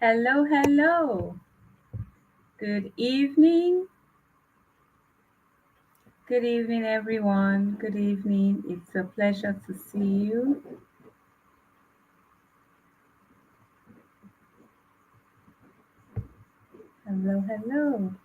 Hello, hello. Good evening. Good evening, everyone. Good evening. It's a pleasure to see you. Hello, hello.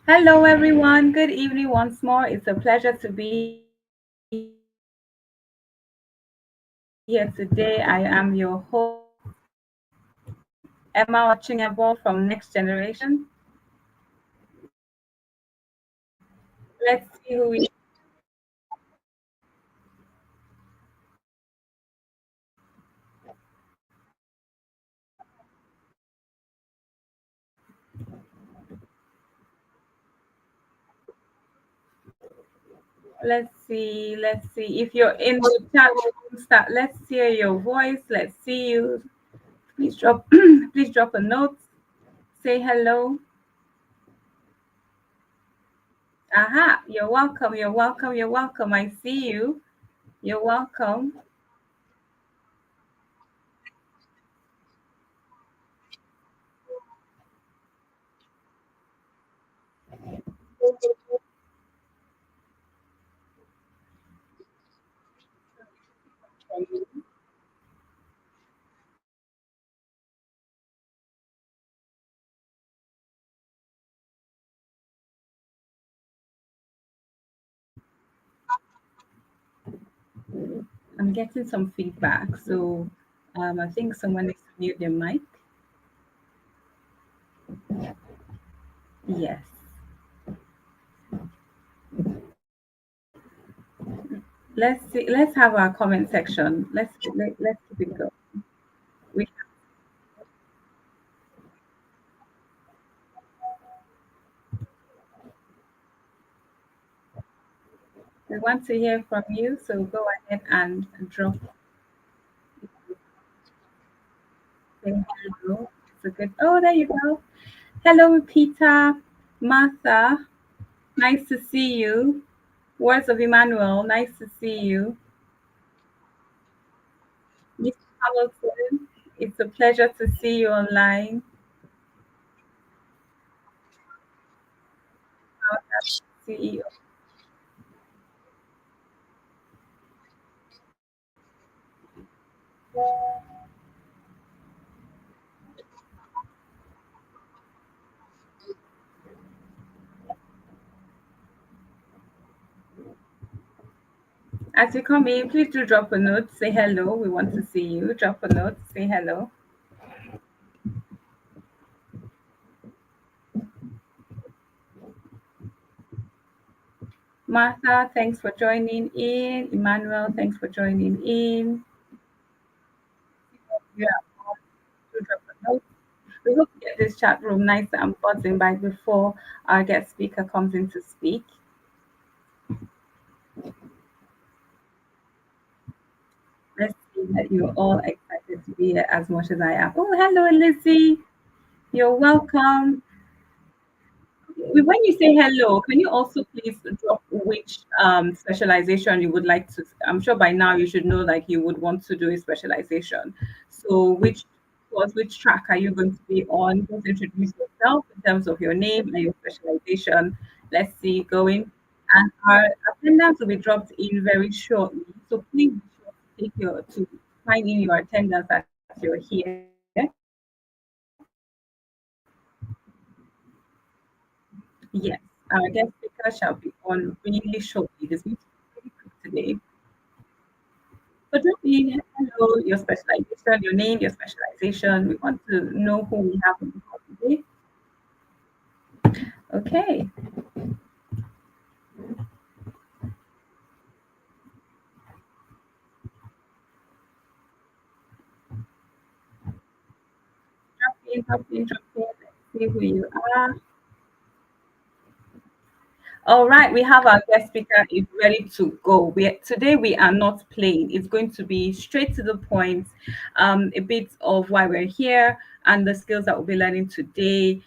Hello, everyone. Good evening once more. It's a pleasure to be here today. I am your host, Emma Ochinebo from Next Generation. Let's see who we. Let's see. Let's see. If you're in the chat room, start. Let's hear your voice. Let's see you. Please drop. Please drop a note. Say hello. Aha, you're welcome, you're welcome, you're welcome. I see you. You're welcome. I'm getting some feedback. So I think someone needs to mute their mic. Yes. Let's see. Let's have our comment section. Let's keep it going. We we want to hear from you. So go ahead and drop say hello. It's a good. Oh, there you go. Hello, Peter, Martha. Nice to see you. Words of Emmanuel. Nice to see you. Mr. Hamilton, it's a pleasure to see you online. CEO. As you come in, please do drop a note. Say hello. We want to see you. Drop a note. Say hello. Martha, thanks for joining in. Emmanuel, thanks for joining in. Yeah, do drop a note. We hope to get this chat room nice and buzzing by before our guest speaker comes in to speak. Let's see that you're all excited to be here as much as I am. Oh, hello, Lizzie. You're welcome. When you say hello, can you also please drop which specialization you would like to? I'm sure by now you should know like you would want to do a specialization. So which track are you going to be on? Just introduce yourself in terms of your name and your specialization. Let's see going. And our attendance will be dropped in very shortly. So please be sure to take your to sign in your attendance as you're here. Yes, our guest speaker shall be on really shortly. This meeting is really quick today. So just be hello, your specialization, your name, your specialization. We want to know who we have on the call today. Okay, drop in, drop in, drop in. Let's see who you are. All right, we have our guest speaker is ready to go. Today we are not playing. It's going to be straight to the point, a bit of why we're here and the skills that we'll be learning today.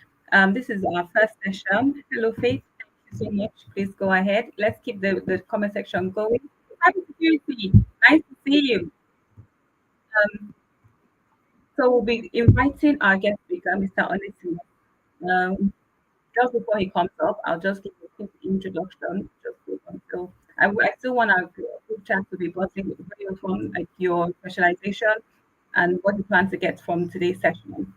This is our first session. Hello, Faith. Thank you so much. Please go ahead. Let's keep the comment section going. Happy security. Nice to see you. Um, so we'll be inviting our guest speaker, Mr. Onisimus. Um, just before he comes up, I'll just give a quick introduction. Just quick until I still want our group chat to be buzzing with video from like your specialization and what you plan to get from today's session.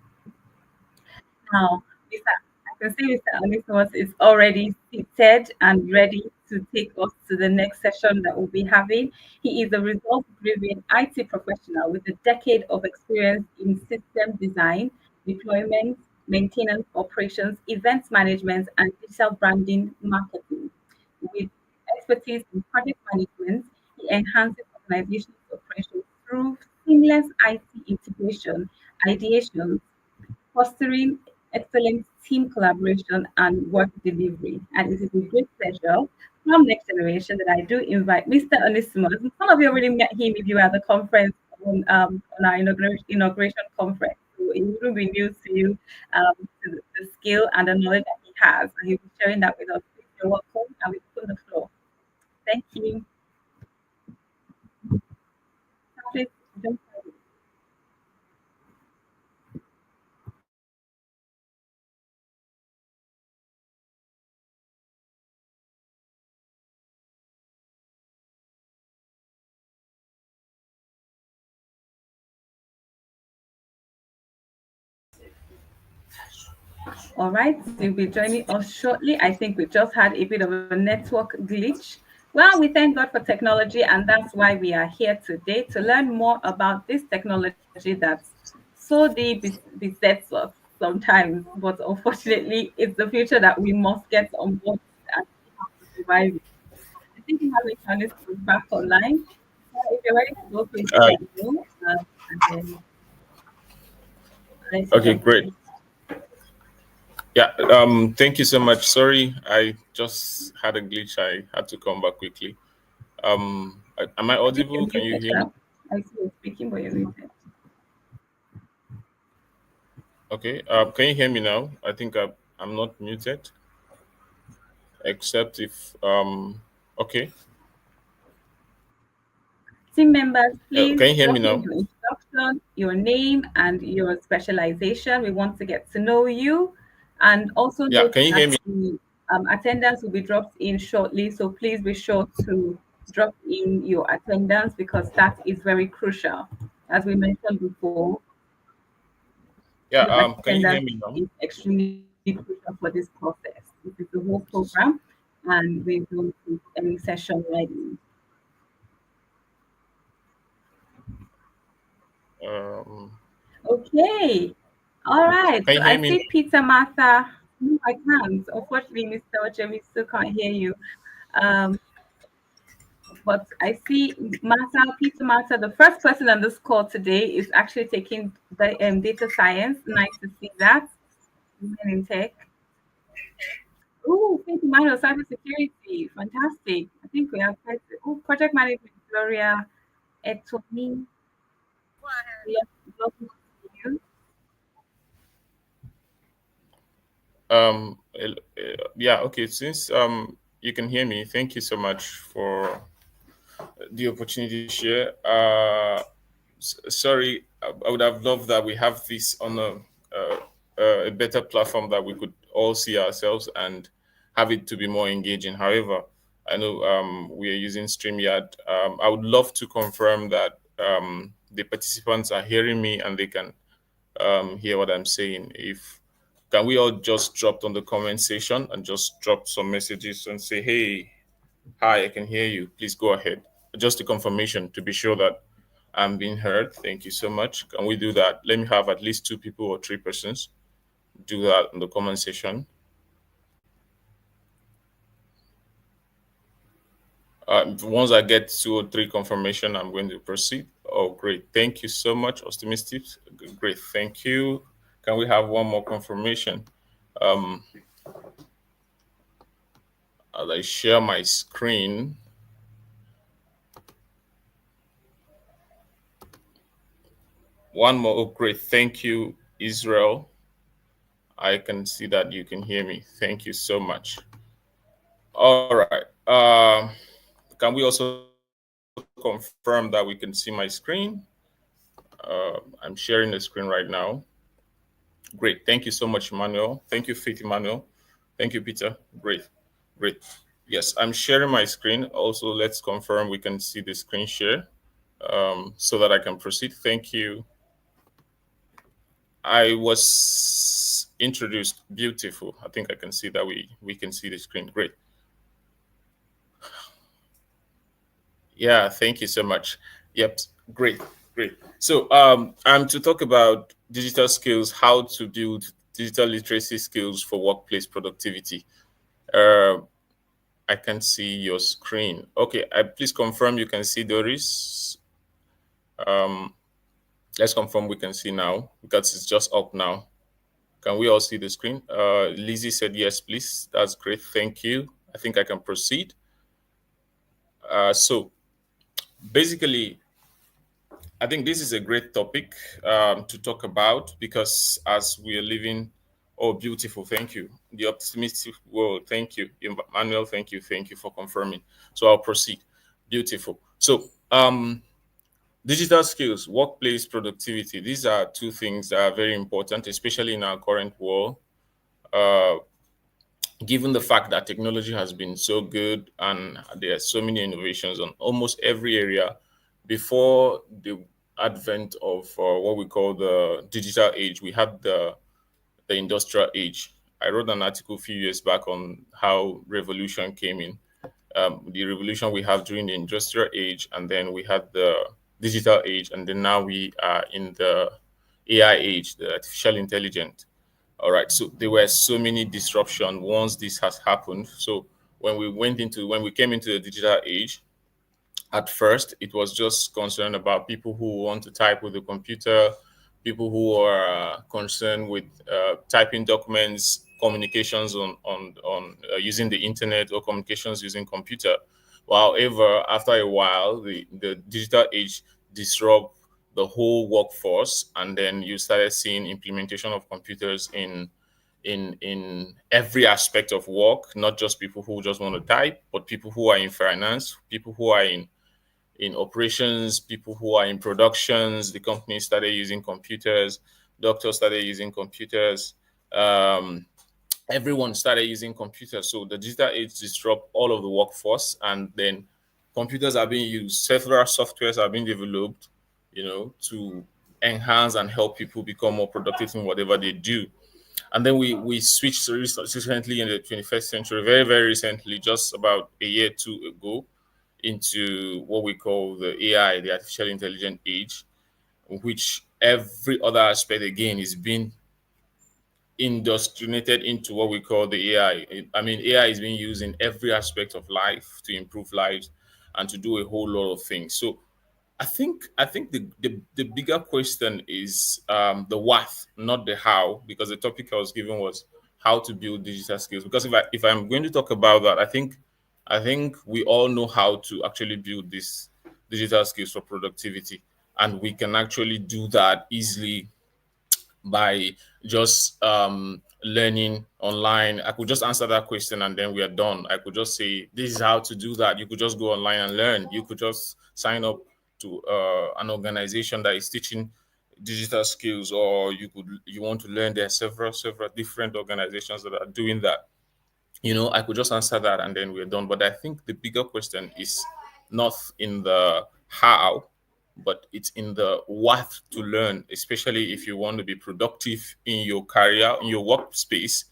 Now, Mr. I can see Mr. Anisos is already seated and ready to take us to the next session that we'll be having. He is a results-driven IT professional with a decade of experience in system design, deployment, maintenance operations, events management, and digital branding marketing. With expertise in project management, he enhances organizations' operations through seamless IT integration, ideation, fostering excellent team collaboration and work delivery. And it is with great pleasure from Next Generation that I do invite Mr. Onesimus. Some of you already met him if you were at the conference on our inauguration conference. So it wouldn't be news to you, to the skill and the knowledge that he has. And he'll be sharing that with us. Please, you're welcome, and we open the floor. Thank you. Please, jump. All right, you'll be joining us shortly. I think we just had a bit of a network glitch. Well, we thank God for technology, and that's why we are here today to learn more about this technology that's so deep besets us sometimes, but unfortunately, it's the future that we must get on board and see how to survive it. I think we have a chance to back online. If you're ready to go, please Uh, let me know, and then let's okay, jump great. in. Yeah, thank you so much. Sorry, I just had a glitch. I had to come back quickly. Am I I think you're audible? Can you muted, hear me? Sha. I see you speaking, but you're muted. Okay. Can you hear me now? I think I'm not muted, except if okay. Team members, please Can you hear me drop in now? your introduction, your name, and your specialization. We want to get to know you. And also Yeah, note can you that hear me? the attendance will be dropped in shortly. So please be sure to drop in your attendance because that is very crucial. As we mentioned before, Yeah. your Can you hear attendance me now? is extremely crucial for this process. This is the whole program, and we don't keep any session ready. Um, Okay. All right. can So you I hear me? see Peter Martha. No, I can't. Unfortunately, Mr. Oche, we still can't hear you. Um, but I see Martha, Peter Martha, the first person on this call today is actually taking the data science. Nice to see that. Women in tech. Oh, thank you, Manuel, cybersecurity. Fantastic. I think we have project management, Gloria Etomi. Yes, lovely to see you. Yeah. Okay. Since you can hear me, thank you so much for the opportunity to share. Sorry, I would have loved that we have this on a better platform that we could all see ourselves and have it to be more engaging. However, I know we are using StreamYard. I would love to confirm that the participants are hearing me and they can hear what I'm saying. If can we all just drop on the comment section and just drop some messages and say, hey, hi, I can hear you. Please go ahead. Just a confirmation to be sure that I'm being heard. Thank you so much. Can we do that? Let me have at least two people or three persons do that in the comment section. Once I get two or three confirmation, I'm going to proceed. Oh, great. Thank you so much, Optimistic. Great. Thank you. Can we have one more confirmation? Um, as I share my screen. One more. Oh, great. Thank you, Israel. I can see that you can hear me. Thank you so much. All right. Can we also confirm that we can see my screen? I'm sharing the screen right now. Great. Thank you so much, Emmanuel. Thank you, Faith Emmanuel. Thank you, Peter. Great. Great. Yes, I'm sharing my screen. Also, let's confirm we can see the screen share so that I can proceed. Thank you. I was introduced. Beautiful. I think I can see that we can see the screen. Great. Yeah, thank you so much. Yep, great, great. So I'm to talk about digital skills, how to build digital literacy skills for workplace productivity. Uh, I can see your screen. Okay, please confirm you can see Doris. Um, let's confirm we can see now because it's just up now. Can we all see the screen? Lizzie said yes, please. That's great. Thank you. I think I can proceed. So basically, I think this is a great topic to talk about because as we are living, oh, beautiful, thank you. The optimistic world, thank you. Emmanuel, thank you for confirming. So I'll proceed. Beautiful. So, digital skills, workplace productivity, these are two things that are very important, especially in our current world. Uh, Given the fact that technology has been so good and there are so many innovations on almost every area before the advent of what we call the digital age, we had the industrial age. I wrote an article a few years back on how revolution came in. The revolution we have during the industrial age, and then we had the digital age, and then now we are in the AI age, the artificial intelligence. All right. So there were so many disruption once this has happened. So when we came into the digital age, at first it was just concerned about people who want to type with the computer, people who are concerned with typing documents, communications on using the internet or communications using computer. However, after a while, the digital age disrupt the whole workforce, and then you started seeing implementation of computers in every aspect of work, not just people who just want to type, but people who are in finance, people who are in operations, people who are in productions. The companies started using computers, doctors started using computers, um, everyone started using computers. So the digital age disrupt all of the workforce, and then computers are being used. Several softwares are being developed, to enhance and help people become more productive in whatever they do. And then we switched recently in the 21st century, very very recently, just about a year or two ago, into what we call the AI, the artificial intelligence age, which every other aspect again is being indoctrinated into what we call the AI. I mean, AI is being used in every aspect of life to improve lives and to do a whole lot of things. So I think the bigger question is the what, not the how, because the topic I was given was how to build digital skills. Because if I'm going to talk about that, I think we all know how to actually build these digital skills for productivity, and we can actually do that easily by just learning online. I could just answer that question and then we are done. I could just say, this is how to do that. You could just go online and learn. You could just sign up to an organization that is teaching digital skills, or you want to learn. There are several different organizations that are doing that. I could just answer that and then we're done. But I think the bigger question is not in the how, but it's in the what to learn, especially if you want to be productive in your career, in your workspace,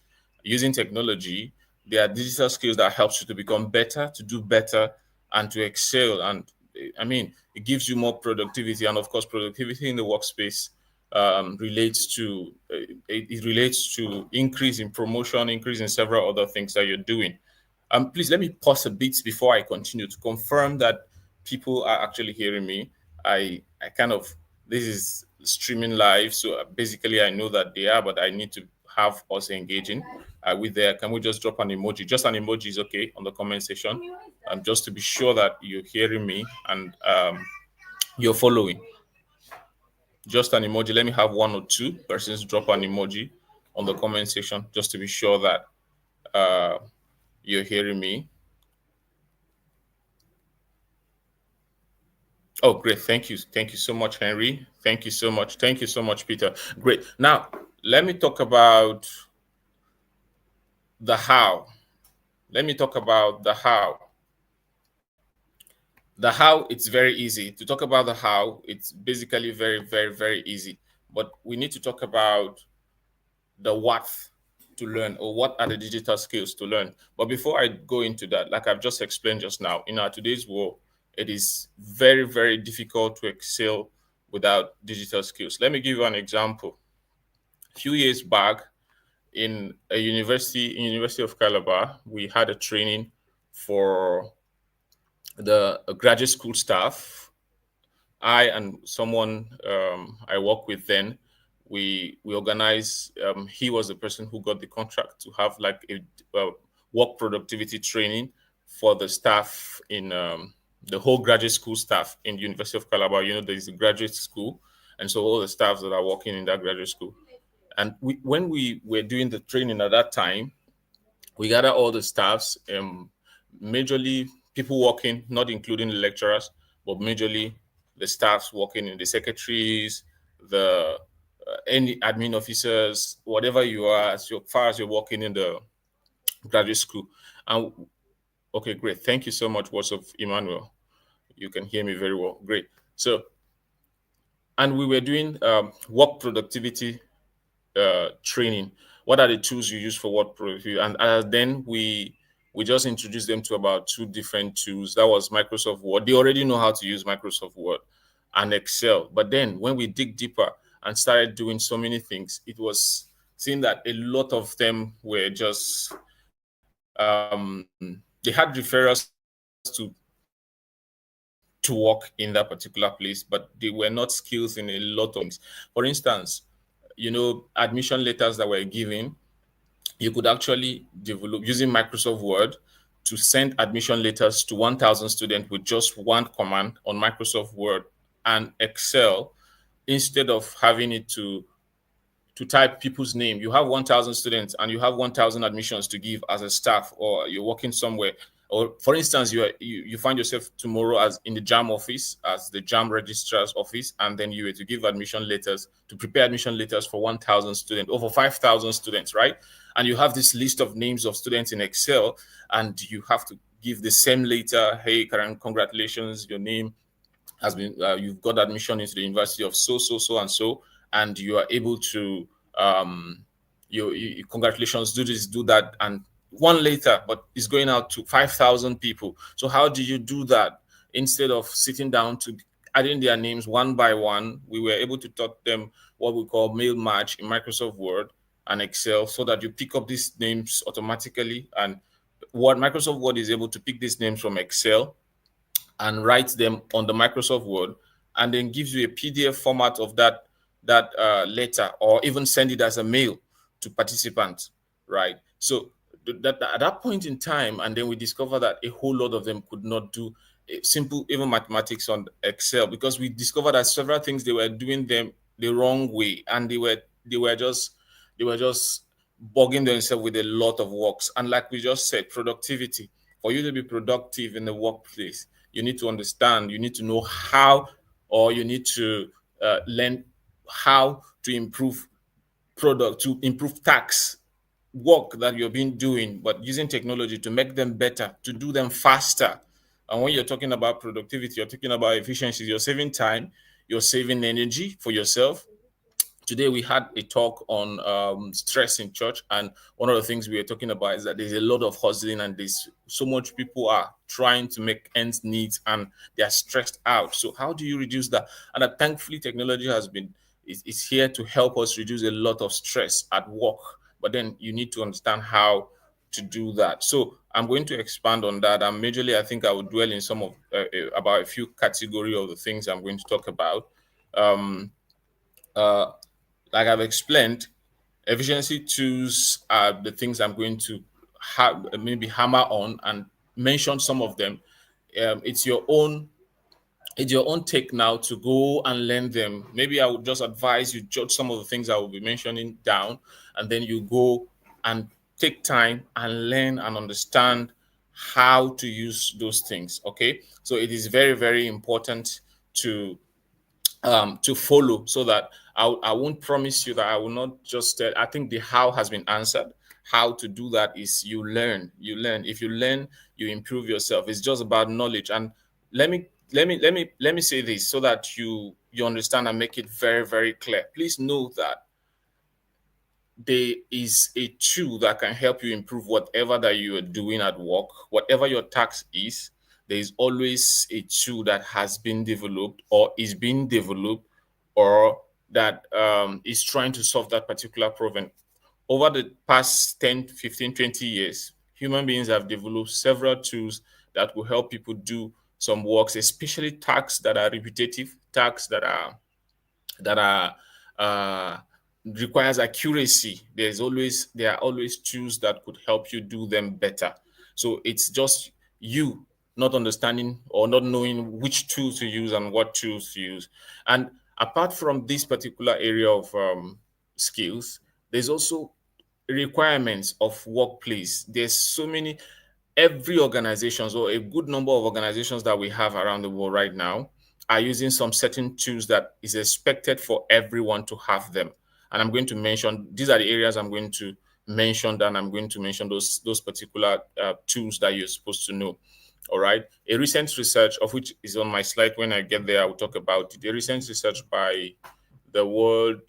using technology. There are digital skills that helps you to become better, to do better, and to excel. And I mean, it gives you more productivity, and of course, productivity in the workspace relates to it relates to increase in promotion, increase in several other things that you're doing. Please let me pause a bit before I continue to confirm that people are actually hearing me. I kind of, this is streaming live, so basically I know that they are, but I need to have us engaging. Are we there? Can we just drop an emoji? Just an emoji is okay on the comment section, just to be sure that you're hearing me and you're following. Just an emoji. Let me have one or two persons drop an emoji on the comment section just to be sure that you're hearing me. Oh, great. Thank you. Thank you so much, Henry. Thank you so much. Thank you so much, Peter. Great. Now, let me talk about the how. Let me talk about the how. The how, it's very easy. To talk about the how, it's basically very, very, very easy. But we need to talk about the what to learn, or what are the digital skills to learn. But before I go into that, like I've just explained just now, in our today's world, it is very, very difficult to excel without digital skills. Let me give you an example. A few years back, in University of Calabar, we had a training for the graduate school staff. I and someone I work with then, we organized. He was the person who got the contract to have like a work productivity training for the staff in the whole graduate school staff in the University of Calabar. You know, there is a graduate school, and so all the staffs that are working in that graduate school. And when we were doing the training at that time, we gather all the staffs, majorly people working, not including the lecturers, but majorly the staffs working in the secretaries, the any admin officers, whatever you are, as far as you're working in the graduate school. And okay, great. Thank you so much, words of Emmanuel. You can hear me very well. Great. So, and we were doing work productivity training. What are the tools you use for work productivity? And then we just introduced them to about two different tools. That was Microsoft Word. They already know how to use Microsoft Word and Excel. But then when we dig deeper and started doing so many things, it was seen that a lot of them were just they had referrals to work in that particular place, but they were not skills in a lot of things. For instance, you know, admission letters that were given, you could actually develop using Microsoft Word to send admission letters to 1,000 students with just one command on Microsoft Word and Excel, instead of having it to type people's name. You have 1,000 students and you have 1,000 admissions to give as a staff, or you're working somewhere. Or for instance, you find yourself tomorrow as in the JAM office, as the JAM registrar's office, and then you were to give admission letters, to prepare admission letters for 1,000 students, over 5,000 students, right? And you have this list of names of students in Excel, and you have to give the same letter. Hey, Karen, congratulations, your name has been, you've got admission into the University of so and so, and you are able to, you congratulations, do this, do that, and one later, but it's going out to 5,000 people. So how do you do that? Instead of sitting down to adding their names one by one, we were able to taught them what we call mail match in Microsoft Word and Excel, so that you pick up these names automatically. And what Microsoft Word is able to pick these names from Excel and write them on the Microsoft Word, and then gives you a PDF format of that letter, or even send it as a mail to participants, right? So that at that point in time, and then we discover that a whole lot of them could not do simple even mathematics on Excel, because we discovered that several things they were doing them the wrong way, and they were just bugging themselves with a lot of works. And like we just said, productivity. For you to be productive in the workplace, you need to understand, you need to know how, or you need to learn how to improve tasks, work that you've been doing, but using technology to make them better, to do them faster. And when you're talking about productivity, you're talking about efficiency. You're saving time, you're saving energy for yourself. Today we had a talk on stress in church, and one of the things we were talking about is that there's a lot of hustling, and there's so much people are trying to make ends meet, and they are stressed out. So how do you reduce that? And thankfully, technology is here to help us reduce a lot of stress at work. But then you need to understand how to do that. So I'm going to expand on that. And majorly, I think I will dwell in some of about a few category of the things I'm going to talk about. Like I've explained, Efficiency tools are the things I'm going to maybe hammer on and mention some of them. It's your own take now to go and learn them. Maybe I would just advise you jot some of the things I will be mentioning down, and then you go and take time and learn and understand how to use those things. Okay, so it is very, very important to follow, so that I won't promise you that I will not just tell. I think the how has been answered. How to do that is you learn. If you learn, you improve yourself. It's just about knowledge. And let me say this so that you understand and make it very, very clear. Please know that there is a tool that can help you improve whatever that you are doing at work, whatever your task is. There is always a tool that has been developed or is being developed, or that is trying to solve that particular problem. Over the past 10, 15, 20 years, human beings have developed several tools that will help people do some works, especially tasks that are repetitive, tasks that are uh, requires accuracy. There are always tools that could help you do them better. So it's just you not understanding or not knowing which tools to use and what tools to use. And apart from this particular area of skills, there's also requirements of workplace. There's so many, every organizations or a good number of organizations that we have around the world right now are using some certain tools that is expected for everyone to have them. And I'm going to mention, these are the areas I'm going to mention, and I'm going to mention those particular tools that you're supposed to know. All right. A recent research, of which is on my slide, when I get there, I will talk about it. A recent research by the World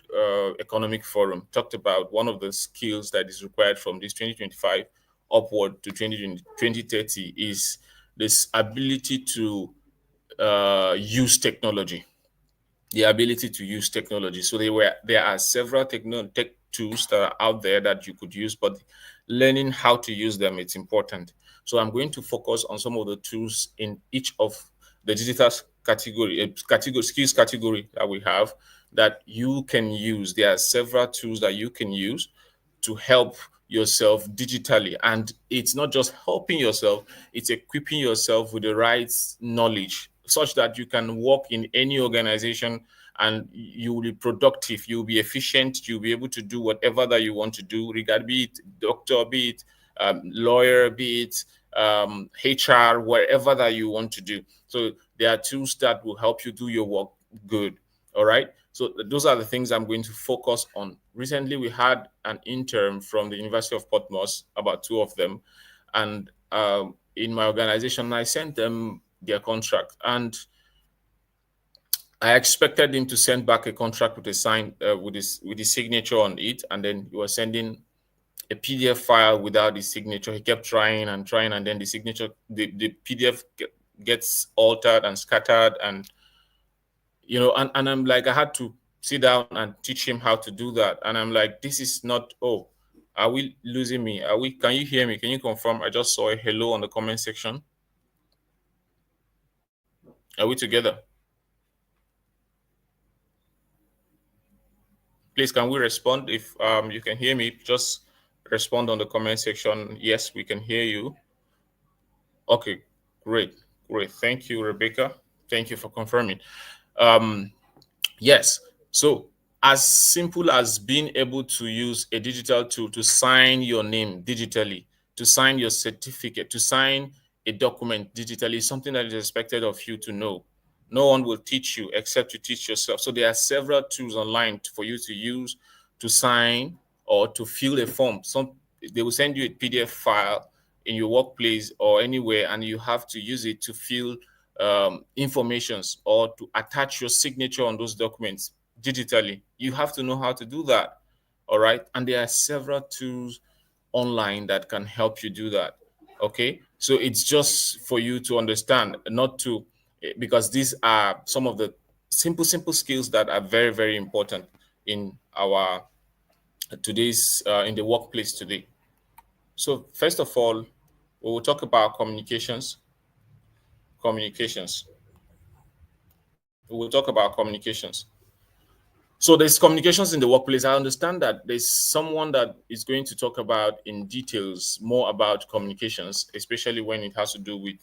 Economic Forum talked about one of the skills that is required from this 2025 upward to 2030 is this ability to use technology. The ability to use technology. So there are several tech tools that are out there that you could use, but learning how to use them, it's important. So I'm going to focus on some of the tools in each of the digital skills category that we have that you can use. There are several tools that you can use to help yourself digitally. And it's not just helping yourself, it's equipping yourself with the right knowledge such that you can work in any organization and you will be productive, you'll be efficient, you'll be able to do whatever that you want to do, regard be it doctor, be it lawyer, be it HR, wherever that you want to do. So there are tools that will help you do your work good. All right. So those are the things I'm going to focus on. Recently, we had an intern from the University of Portsmouth, about two of them, and in my organization, I sent them their contract, and I expected him to send back a contract with a sign with his signature on it, and then he was sending a PDF file without his signature. He kept trying and trying, and then the signature, the PDF gets altered and scattered, and and I'm like, I had to sit down and teach him how to do that. And I'm like, this is not, oh, are we losing me? Can you hear me? Can you confirm? I just saw a hello on the comment section. Are we together? Please, can we respond? If you can hear me, just respond on the comment section. Yes, we can hear you. Okay, great. Thank you, Rebecca. Thank you for confirming. Yes. So as simple as being able to use a digital tool to sign your name digitally, to sign your certificate, to sign a document digitally, something that is expected of you to know. No one will teach you except you teach yourself. So there are several tools online for you to use to sign or to fill a form. They will send you a PDF file in your workplace or anywhere, and you have to use it to fill informations or to attach your signature on those documents digitally. You have to know how to do that. All right. And there are several tools online that can help you do that. Okay. So it's just for you to understand, not to, because these are some of the simple skills that are very, very important in our today's, in the workplace today. So first of all, we will talk about communications. We will talk about communications. So there's communications in the workplace. I understand that there's someone that is going to talk about in details more about communications, especially when it has to do with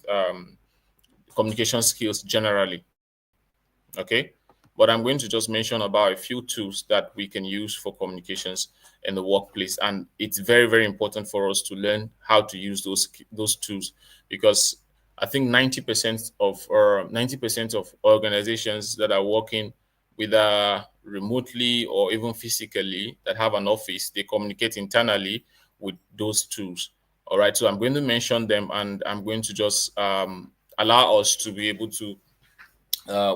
communication skills generally. Okay. But I'm going to just mention about a few tools that we can use for communications in the workplace. And it's very, very important for us to learn how to use those tools, because I think 90% of organizations that are working whether remotely or even physically that have an office, they communicate internally with those tools. All right. So I'm going to mention them, and I'm going to just allow us to be able to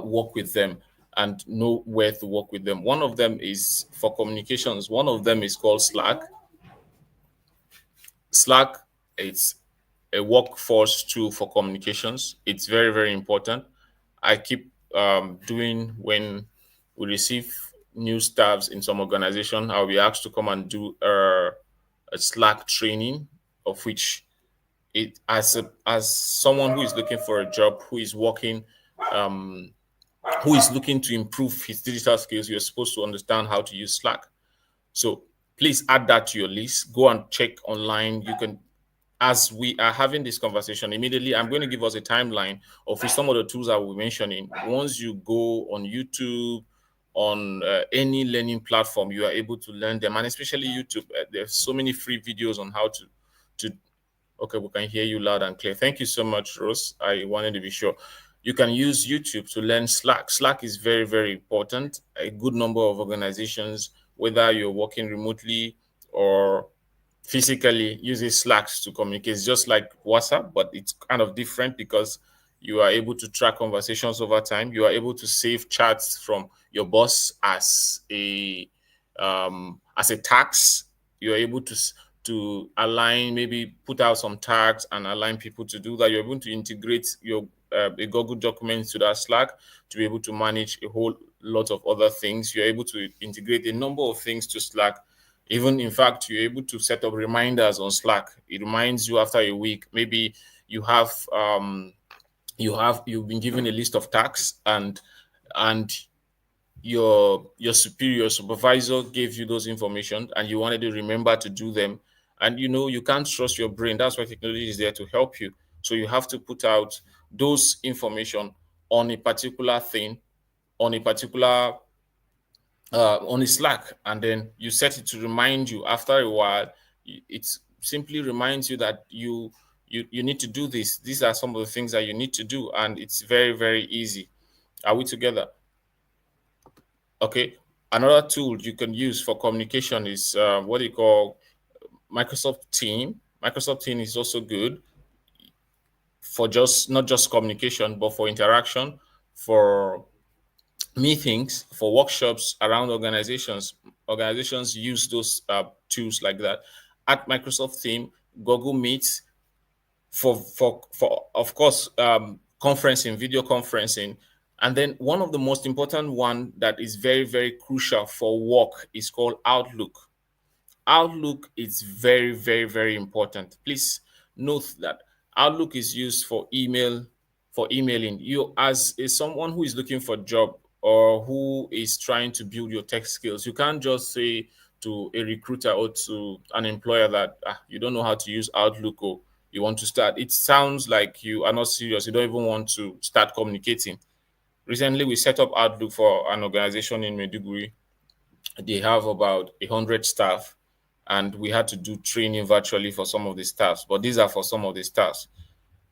work with them and know where to work with them. One of them is for communications. One of them is called Slack. Slack, it's a workforce tool for communications. It's very, very important. I keep doing when we receive new staffs in some organization, I'll be asked to come and do a Slack training, of which it as someone who is looking for a job, who is working um, who is looking to improve his digital skills, you're supposed to understand how to use Slack. So please add that to your list. Go and check online. You can, as we are having this conversation, immediately I'm going to give us a timeline of some of the tools I will be mentioning. Once you go on YouTube, on any learning platform, you are able to learn them, and especially YouTube. There's so many free videos on how to. Okay, we can hear you loud and clear. Thank you so much, Rose. I wanted to be sure. You can use YouTube to learn Slack. Slack is very, very important. A good number of organizations, whether you're working remotely or physically, uses Slack to communicate. It's just like WhatsApp, but it's kind of different because you are able to track conversations over time. You are able to save chats from your boss as a tax. You're able to align, maybe put out some tags and align people to do that. You're able to integrate your a Google document to that Slack to be able to manage a whole lot of other things. You're able to integrate a number of things to Slack. Even in fact, you're able to set up reminders on Slack. It reminds you after a week. Maybe you have you've been given a list of tasks, and your superior supervisor gave you those information and you wanted to remember to do them, and you can't trust your brain. That's why technology is there to help you. So you have to put out those information on a particular thing, on a particular on a Slack, and then you set it to remind you. After a while, it simply reminds you that you need to do this. These are some of the things that you need to do, and it's very, very easy. Are we together? Okay. Another tool you can use for communication is what you call Microsoft Team. Microsoft Team is also good for just not just communication, but for interaction, for meetings, for workshops around organizations. Organizations use those tools like that. At Microsoft Team, Google Meets, for of course conferencing, video conferencing. And then one of the most important one that is very, very crucial for work is called Outlook. Outlook is very, very, very important. Please note that Outlook is used for emailing. You, as someone who is looking for a job or who is trying to build your tech skills, you can't just say to a recruiter or to an employer that you don't know how to use Outlook, or you want to start. It sounds like you are not serious. You don't even want to start communicating. Recently, we set up Outlook for an organization in Maiduguri. They have about 100 staff, and we had to do training virtually for some of the staffs. But these are for some of the staffs.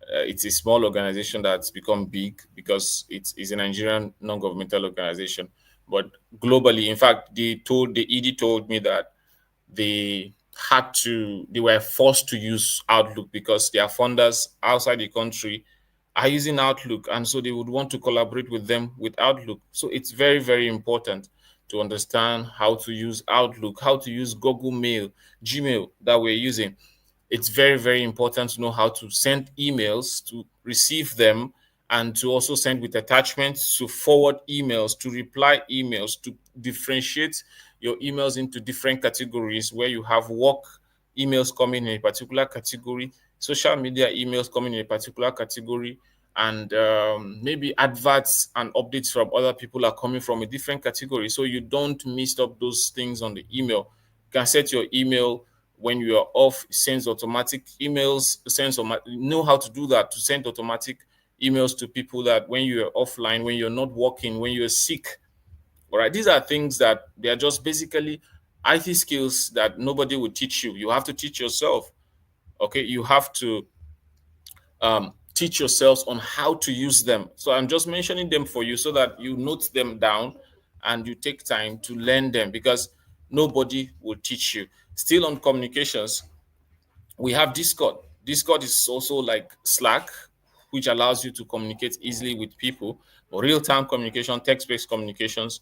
It's a small organization that's become big because it's a Nigerian non-governmental organization. But globally, in fact, the ED told me that they were forced to use Outlook because their funders outside the country are using Outlook, and so they would want to collaborate with them with Outlook. So it's very, very important to understand how to use Outlook, how to use Google Mail, Gmail that we're using. It's very, very important to know how to send emails, to receive them, and to also send with attachments, to forward emails, to reply emails, to differentiate your emails into different categories where you have work emails coming in a particular category, social media emails coming in a particular category, and maybe adverts and updates from other people are coming from a different category, so you don't mix up those things on the email. You can set your email when you are off, sends automatic emails, know how to do that, to send automatic emails to people, that when you're offline, when you're not working, when you're sick. All right, these are things that they are just basically IT skills that nobody will teach you. You have to teach yourself. Okay, you have to teach yourselves on how to use them. So I'm just mentioning them for you so that you note them down and you take time to learn them, because nobody will teach you. Still on communications, we have Discord. Discord is also like Slack, which allows you to communicate easily with people, for real-time communication, text-based communications.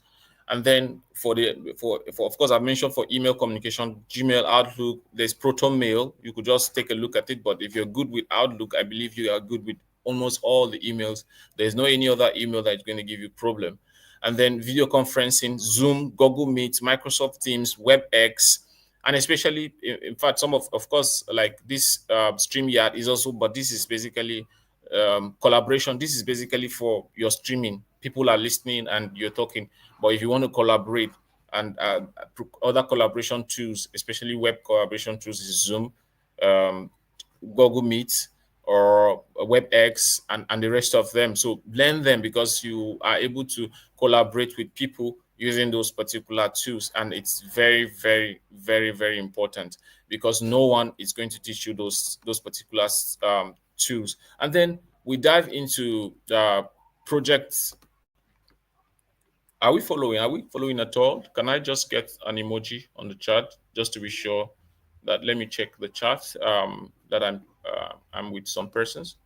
And then for of course, I've mentioned for email communication, Gmail, Outlook, there's Proton Mail. You could just take a look at it. But if you're good with Outlook, I believe you are good with almost all the emails. There's no any other email that's going to give you problem. And then video conferencing, Zoom, Google Meet, Microsoft Teams, WebEx, and especially in fact some of course, like this StreamYard is also, but this is basically collaboration. This is basically for your streaming. People are listening and you're talking, but if you want to collaborate, and other collaboration tools, especially web collaboration tools, is Zoom, um, Google Meet, or WebEx, and the rest of them. So learn them, because you are able to collaborate with people using those particular tools. And it's very, very, very, very important, because no one is going to teach you those particular tools. And then we dive into projects. Are we following? Are we following at all? Can I just get an emoji on the chat just to be sure that, let me check the chat, that I'm with some persons.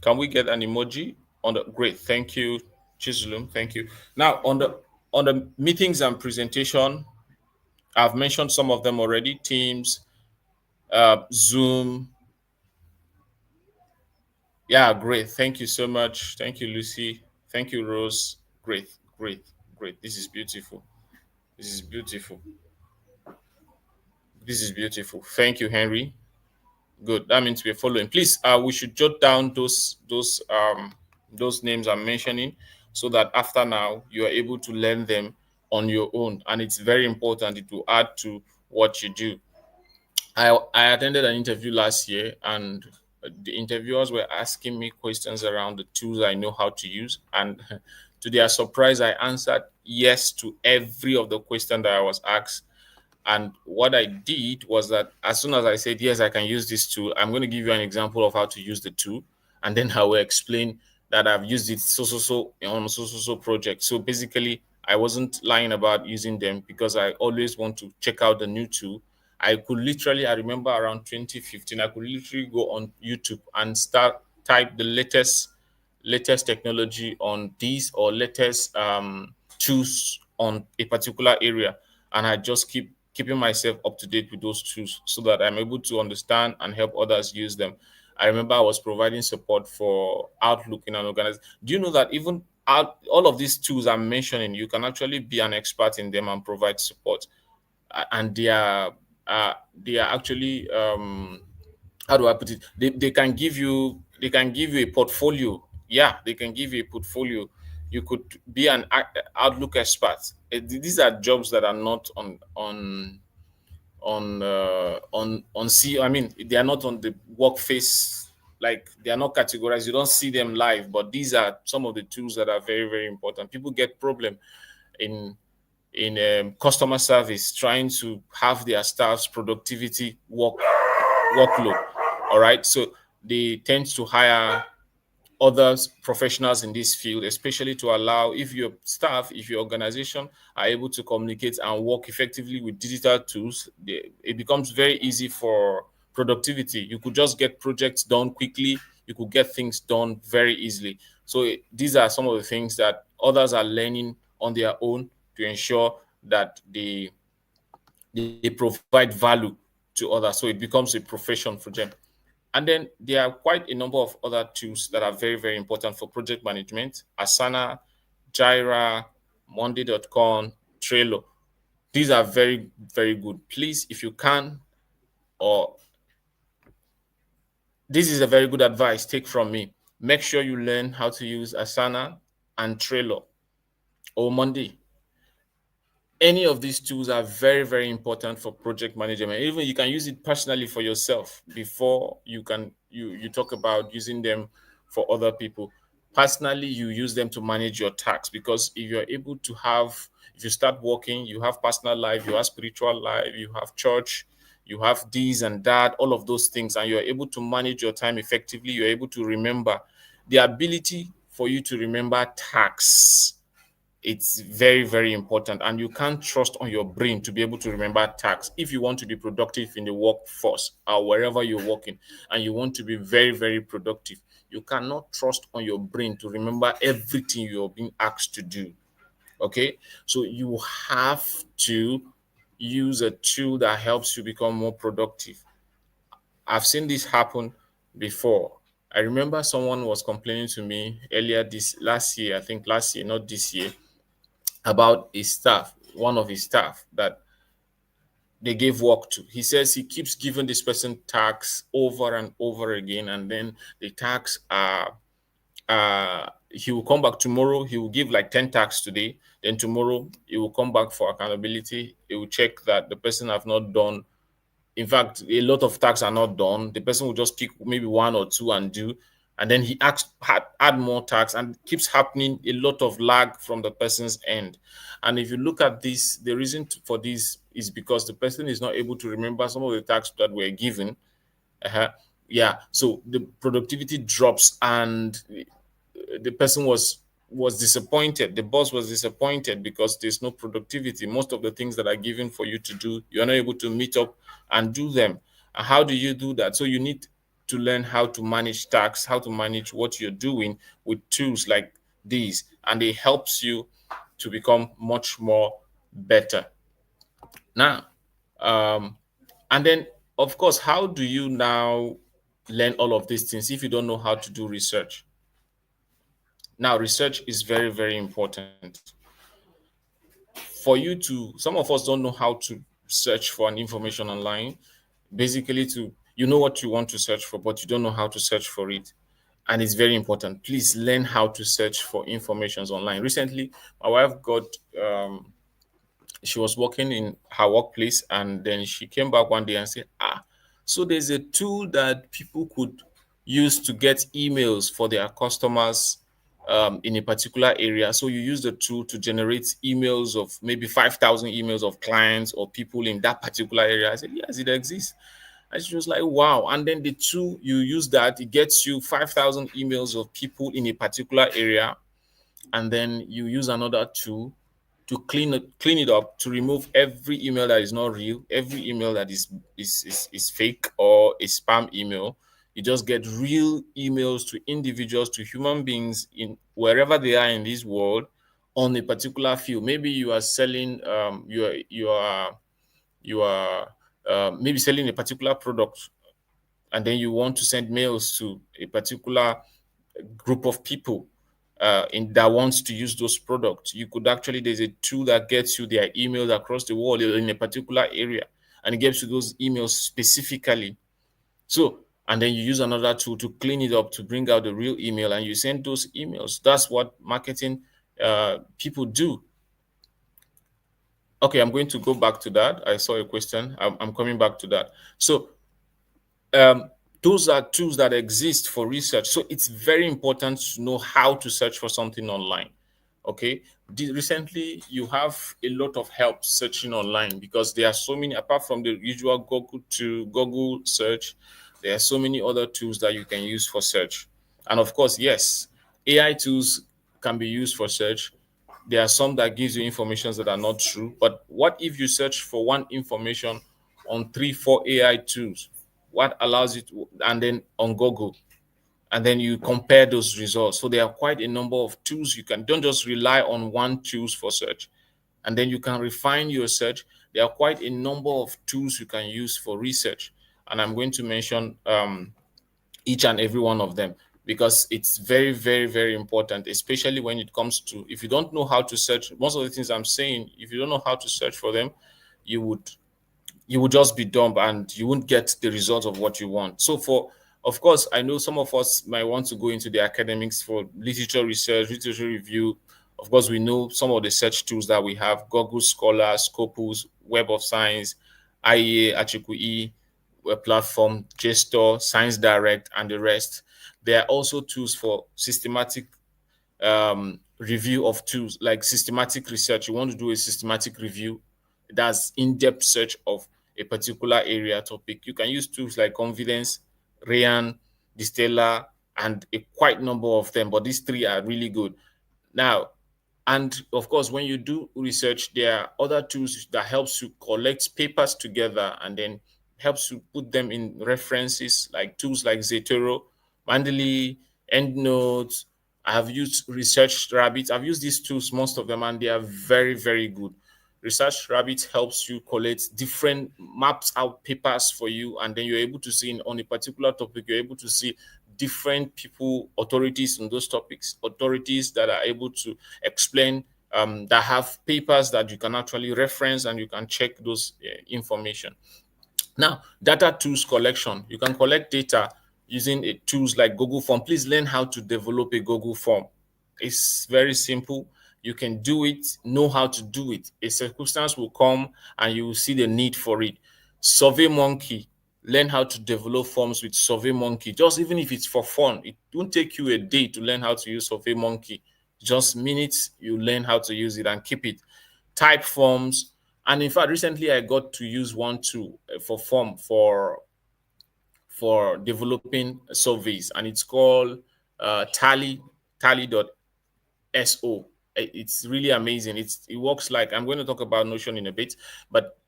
Can we get an emoji on the, great, thank you, Chislum, thank you. Now on the meetings and presentation, I've mentioned some of them already. Teams, Zoom. Yeah, great. Thank you so much. Thank you, Lucy. Thank you, Rose. Great, great, great. This is beautiful. This is beautiful. This is beautiful. Thank you, Henry. Good. That means we're following. Please, we should jot down those names I'm mentioning, so that after now you are able to learn them on your own. And it's very important. It will add to what you do. I attended an interview last year, and the interviewers were asking me questions around the tools I know how to use. And to their surprise, I answered yes to every of the question that I was asked. And what I did was that as soon as I said, yes, I can use this tool, I'm going to give you an example of how to use the tool. And then I will explain that I've used it so on so project. So basically, I wasn't lying about using them, because I always want to check out the new tool. I could literally, I remember around 2015, I could literally go on YouTube and start type the latest technology on these, or latest tools on a particular area, and I just keeping myself up to date with those tools, so that I'm able to understand and help others use them. I remember I was providing support for Outlook in an organization. Do you know that even all of these tools I'm mentioning, you can actually be an expert in them and provide support? And they are actually, how do I put it? They can give you a portfolio. Yeah, they can give you a portfolio. You could be an Outlook expert. These are jobs that are not on see. I mean, they are not on the work face. Like, they are not categorized. You don't see them live, but these are some of the tools that are very, very important. People get problem in customer service, trying to have their staff's productivity workload. All right, so they tend to hire other professionals in this field, especially to allow, if your staff, if your organization are able to communicate and work effectively with digital tools, it becomes very easy for productivity. You could just get projects done quickly. You could get things done very easily. So these are some of the things that others are learning on their own, to ensure that they provide value to others. So it becomes a profession for them. And then there are quite a number of other tools that are very, very important for project management: Asana, Jira, Monday.com, Trello. These are very, very good. Please, if you can, or this is a very good advice, take from me. Make sure you learn how to use Asana and Trello or Monday. Any of these tools are very, very important for project management. Even you can use it personally for yourself before you talk about using them for other people. Personally, you use them to manage your tasks, because if you're able to have, if you start working, you have personal life, you have spiritual life, you have church, you have this and that, all of those things, and you're able to manage your time effectively, you're able to remember. The ability for you to remember tasks, it's very, very important, and you can't trust on your brain to be able to remember tasks. If you want to be productive in the workforce or wherever you're working, and you want to be very, very productive, you cannot trust on your brain to remember everything you're being asked to do. Okay, so you have to use a tool that helps you become more productive. I've seen this happen before. I remember someone was complaining to me earlier this last year, I think last year, not this year, about his staff, one of his staff that they gave work to. He says he keeps giving this person tasks over and over again, and then the tasks are he will come back tomorrow. He will give like 10 tasks today. Then tomorrow he will come back for accountability. He will check that the person have not done. In fact, a lot of tasks are not done. The person will just pick maybe one or two and do, and then he asks add more tasks, and it keeps happening. A lot of lag from the person's end. And if you look at this, the reason for this is because the person is not able to remember some of the tasks that were given. Yeah, so the productivity drops, and the person was disappointed. The boss was disappointed because there's no productivity. Most of the things that are given for you to do, you're not able to meet up and do them. And how do you do that? So you need to learn how to manage tasks, how to manage what you're doing with tools like these, and it helps you to become much more better. Now, and then of course, how do you now learn all of these things if you don't know how to do research? Now, research is very, very important for you to. Some of us don't know how to search for an information online. Basically, to you know what you want to search for, but you don't know how to search for it. And it's very important. Please learn how to search for informations online. Recently, my wife got she was working in her workplace, and then she came back one day and said, so there's a tool that people could use to get emails for their customers in a particular area. So you use the tool to generate emails of maybe 5,000 emails of clients or people in that particular area. I said, yes, it exists. And she was like, wow. And then the tool, you use that, it gets you 5,000 emails of people in a particular area. And then you use another tool to clean it up, to remove every email that is not real, every email that is fake or a spam email. You just get real emails to individuals, to human beings in wherever they are in this world on a particular field. Maybe you are selling you are maybe selling a particular product, and then you want to send mails to a particular group of people in that wants to use those products. You could actually, there's a tool that gets you their emails across the world in a particular area, and it gives you those emails specifically. So, and then you use another tool to clean it up, to bring out the real email, and you send those emails. That's what marketing people do. Okay, I'm going to go back to that. I saw a question. I'm coming back to that. So, um, those are tools that exist for research. So it's very important to know how to search for something online. Okay. Recently, you have a lot of help searching online, because there are so many, apart from the usual Google search, there are so many other tools that you can use for search. And of course, yes, AI tools can be used for search. There are some that gives you informations that are not true. But what if you search for one information on 3, 4 AI tools? What allows you to, and then on Google, and then you compare those results. So there are quite a number of tools. You can don't just rely on one tools for search, and then you can refine your search. There are quite a number of tools you can use for research, and I'm going to mention each and every one of them. because it's very, very, very important, especially when it comes to, if you don't know how to search, most of the things I'm saying, if you don't know how to search for them, you would just be dumb and you won't get the result of what you want. So of course, I know some of us might want to go into the academics for literature research, literature review. Of course, we know some of the search tools that we have: Google Scholar, Scopus, Web of Science, IEA, Achikui, Web Platform, JSTOR, Science Direct, and the rest. There are also tools for systematic review of tools, like systematic research. You want to do a systematic review, that's in-depth search of a particular area topic. You can use tools like Confidence, Rayan, Distella, and a quite number of them, but these three are really good. Now, and of course, when you do research, there are other tools that helps you collect papers together and then helps you put them in references, like tools like Zotero, Mendeley, EndNote. I have used Research Rabbit. I've used these tools, most of them, and they are very, very good. Research Rabbit helps you collect different maps out papers for you, and then you're able to see on a particular topic, you're able to see different people, authorities on those topics, authorities that are able to explain, that have papers that you can actually reference and you can check those information. Now, data tools collection. You can collect data using tools like Google Form. Please learn how to develop a Google Form. It's very simple. You can do it, know how to do it. A circumstance will come and you will see the need for it. SurveyMonkey. Learn how to develop forms with SurveyMonkey. Just even if it's for fun, it won't take you a day to learn how to use SurveyMonkey. Just minutes, you learn how to use it and keep it. Typeforms. And in fact, recently I got to use one tool for form for developing surveys, and it's called tally.so. It's really amazing. It works like, I'm going to talk about Notion in a bit, but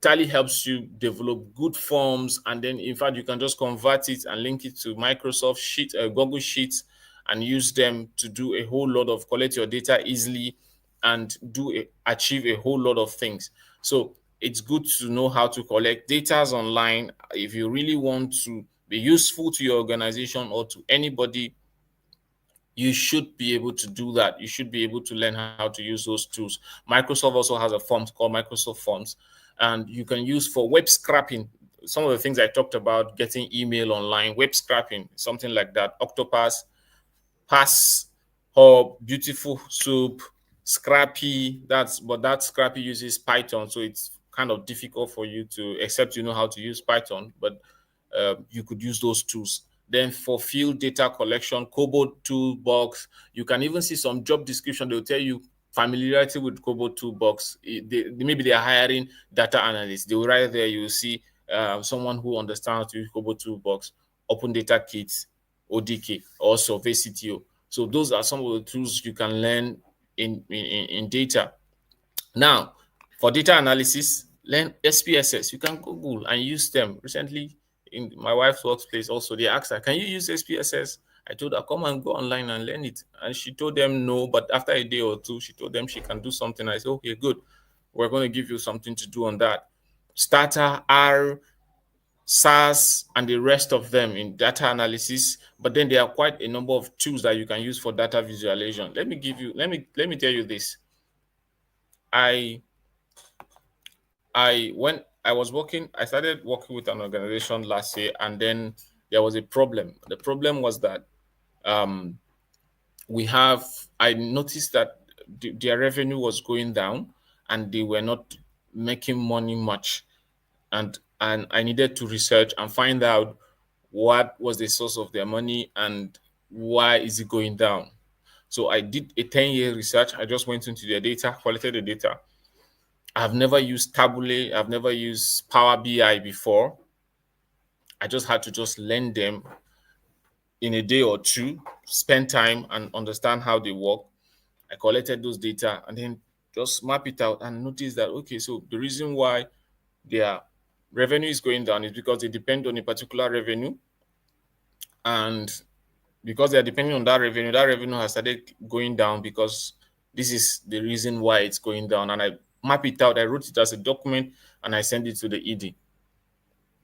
Tally helps you develop good forms, and then in fact you can just convert it and link it to Microsoft Sheet, Google Sheets, and use them to do a whole lot of, collect your data easily and achieve a whole lot of things. So it's good to know how to collect data online if you really want to be useful to your organization or to anybody. You should be able to do that. You should be able to learn how to use those tools. Microsoft also has a form called Microsoft Forms, and you can use for web scraping. Some of the things I talked about, getting email online, web scraping, something like that. Octopus, Pass, Hub, Beautiful Soup, Scrappy. But that Scrappy uses Python, so it's kind of difficult for you to, except you know how to use Python. But you could use those tools. Then for field data collection, Cobalt Toolbox, you can even see some job description. They'll tell you familiarity with Cobalt Toolbox. Maybe they are hiring data analysts. They will write there, you will see someone who understands to use Cobalt Toolbox, Open Data Kit, ODK, or Survey CTO. So those are some of the tools you can learn in data. Now, for data analysis, learn SPSS. You can Google and use them. Recently, in my wife's workplace, also, they asked her, can you use SPSS? I told her, come and go online and learn it. And she told them no, but after a day or two, she told them she can do something. I said, okay, good. We're going to give you something to do on that. Starter, R, SAS, and the rest of them in data analysis. But then there are quite a number of tools that you can use for data visualization. Let me tell you this. When I was working, I started working with an organization last year, and then there was a problem. The problem was that I noticed that their revenue was going down and they were not making money much. And I needed to research and find out what was the source of their money and why is it going down. So I did a 10-year research. I just went into their data, collected the data. I've never used Tabule. I've never used Power BI before. I just had to just learn them in a day or two, spend time and understand how they work. I collected those data and then just map it out and notice that, okay, so the reason why their revenue is going down is because they depend on a particular revenue. And because they're depending on that revenue has started going down because this is the reason why it's going down. And I map it out. I wrote it as a document and I sent it to the ED.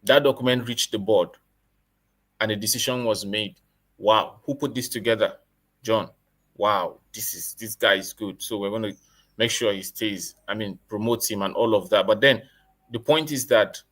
That document reached the board and a decision was made. Wow, who put this together? John. Wow, this guy is good. So we're going to make sure he stays. I mean, promote him and all of that. But then the point is that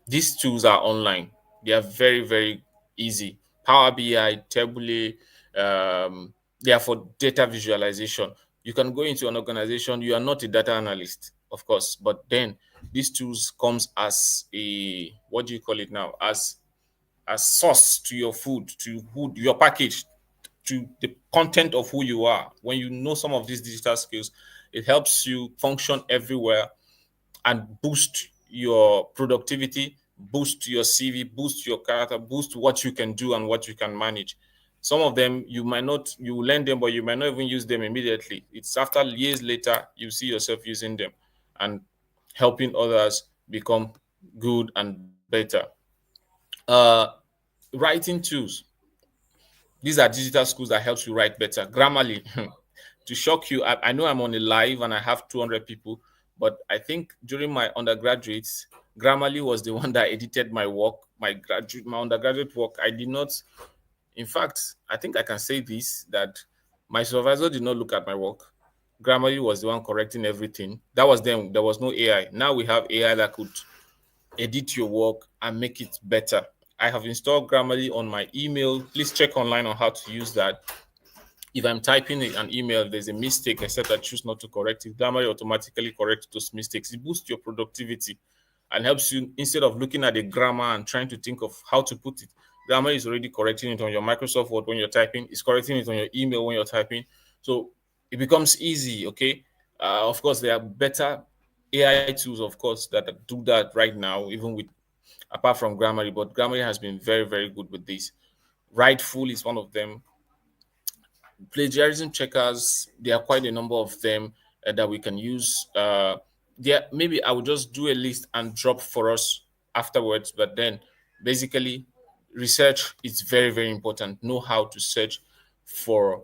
these tools are online. They are very, very easy. Power BI, Tabule, they are for data visualization. You can go into an organization. You are not a data analyst, of course, but then these tools comes as a, what do you call it now? As source to your food, to who your package, to the content of who you are. When you know some of these digital skills, it helps you function everywhere and boost your productivity, boost your CV, boost your character, boost what you can do and what you can manage. Some of them you might not, you learn them, but you might not even use them immediately. It's after years later you see yourself using them and helping others become good and better. Uh, Writing tools. These are digital schools that helps you write better. Grammarly, to shock you, I know I'm on a live and I have 200 people, but I think during my undergraduates, Grammarly was the one that edited my work, my undergraduate work. I did not, in fact, I think I can say this, that my supervisor did not look at my work. Grammarly was the one correcting everything. That was then, there was no AI. Now we have AI that could edit your work and make it better. I have installed Grammarly on my email. Please check online on how to use that. If I'm typing an email, there's a mistake, except I choose not to correct it. Grammarly automatically corrects those mistakes. It boosts your productivity and helps you, instead of looking at the grammar and trying to think of how to put it. Grammarly is already correcting it on your Microsoft Word when you're typing. It's correcting it on your email when you're typing. So it becomes easy. Okay. Of course, there are better AI tools, of course, that do that right now, even with apart from Grammarly. But Grammarly has been very, very good with this. Writeful is one of them. Plagiarism checkers, there are quite a number of them that we can use. There, maybe I will just do a list and drop for us afterwards. But then, basically, research is very, very important. Know how to search for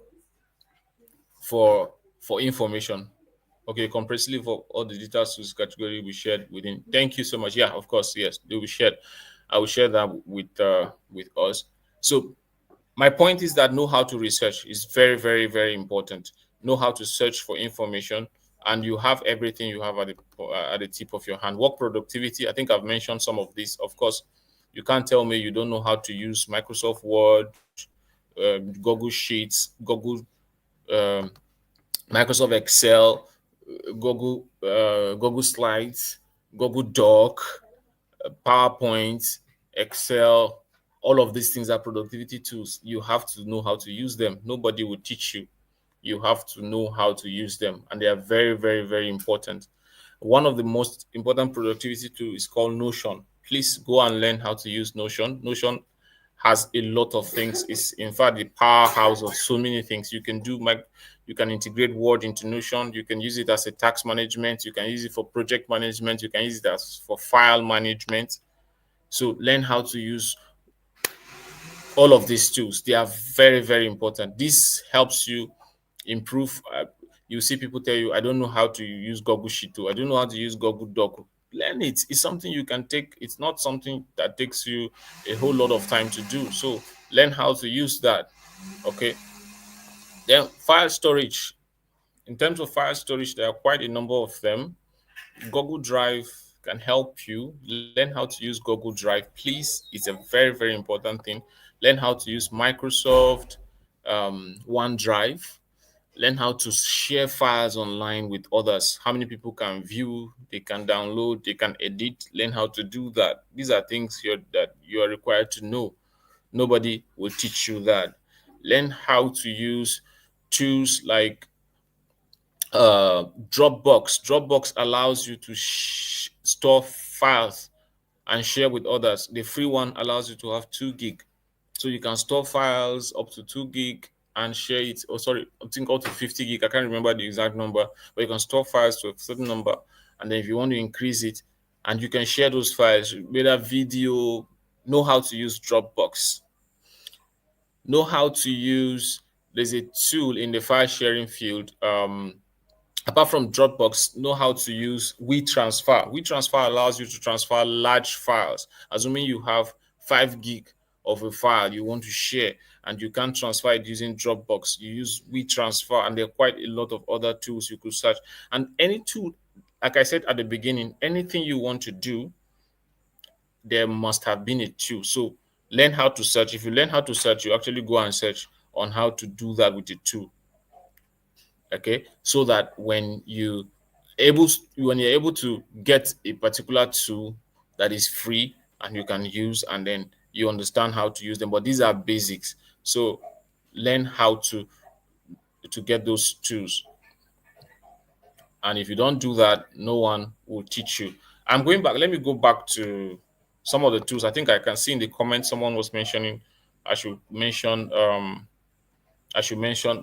for information. Okay, comprehensively for all the data source category we shared within. Thank you so much. Yeah, of course, yes, they will be shared. I will share that with us. So my point is that know how to research is very, very, very important. Know how to search for information, and you have everything you have at the tip of your hand. Work productivity. I think I've mentioned some of this. Of course, you can't tell me you don't know how to use Microsoft Word, Google Sheets, um, Microsoft Excel, Google Slides, Google Doc, PowerPoint, Excel, all of these things are productivity tools. You have to know how to use them. Nobody will teach you. You have to know how to use them, and they are very, very, very important. One of the most important productivity tools is called Notion. Please go and learn how to use Notion. Notion has a lot of things. It's in fact the powerhouse of so many things. You can do you can integrate Word into Notion. You can use it as a tax management. You can use it for project management. You can use it as for file management. So learn how to use all of these tools. They are very, very important. This helps you improve. You see people tell you, I don't know how to use Google Sheet 2. I don't know how to use Google Doc. Learn it. It's something you can take. It's not something that takes you a whole lot of time to do. So learn how to use that. Okay. Then file storage. In terms of file storage, there are quite a number of them. Google Drive can help you learn how to use Google Drive. Please, it's a very, very important thing. Learn how to use Microsoft OneDrive. Learn how to share files online with others. How many people can view, they can download, they can edit. Learn how to do that. These are things that you are required to know. Nobody will teach you that. Learn how to use tools like Dropbox. Dropbox allows you to store files and share with others. The free one allows you to have 2 gig, so you can store files up to 2 gig and share it. Oh, sorry, I think up to 50 gig. I can't remember the exact number, but you can store files to a certain number, and then if you want to increase it, and you can share those files, whether video. Know how to use Dropbox. Know how to use. There's a tool in the file sharing field. Apart from Dropbox, know how to use WeTransfer. WeTransfer allows you to transfer large files, assuming you have 5 gig of a file you want to share and you can't transfer it using Dropbox, you use WeTransfer, and there are quite a lot of other tools you could search. And any tool, like I said at the beginning, anything you want to do, there must have been a tool. So learn how to search. If you learn how to search, you actually go and search on how to do that with a tool. Okay, so that when you're able to get a particular tool that is free and you can use, and then you understand how to use them. But these are basics. So learn how to get those tools. And if you don't do that, no one will teach you. I'm going back. Let me go back to some of the tools. I think I can see in the comments someone was mentioning I should mention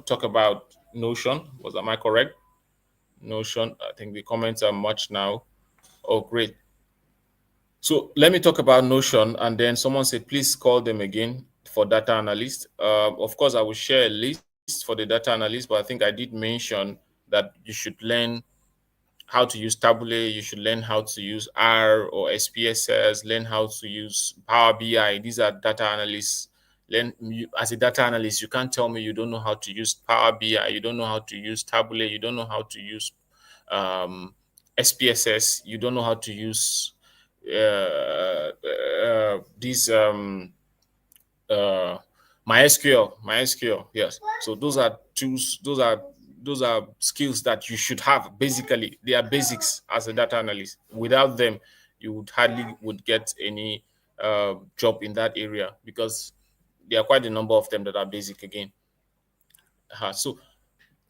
talk about Notion. Am I correct? Notion. I think the comments are much now. Oh, great. So let me talk about Notion, and then someone said, please call them again for data analyst. Of course, I will share a list for the data analyst, but I think I did mention that you should learn how to use Tabule, you should learn how to use R or SPSS, learn how to use Power BI. These are data analysts. As a data analyst, you can't tell me you don't know how to use Power BI, you don't know how to use Tabule, you don't know how to use SPSS, you don't know how to use these MySQL. Yes. So those are tools. Those are skills that you should have. Basically, they are basics as a data analyst. Without them, you would hardly would get any job in that area, because there are quite a number of them that are basic again. So